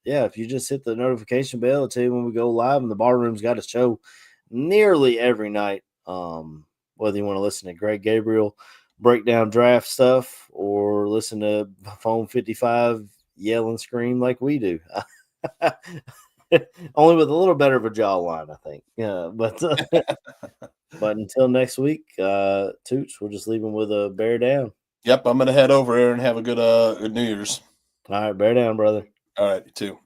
if you just hit the notification bell, it'll tell you when we go live. And the Barroom's got a show nearly every night. Whether you want to listen to Greg Gabriel break down draft stuff or listen to Phone 55 yell and scream like we do. Only with a little better of a jawline, I think. Yeah, but until next week, Toots, we'll just leave him with a bear down. Yep, I'm gonna head over here and have a good New Year's. All right, bear down, brother. All right, you too.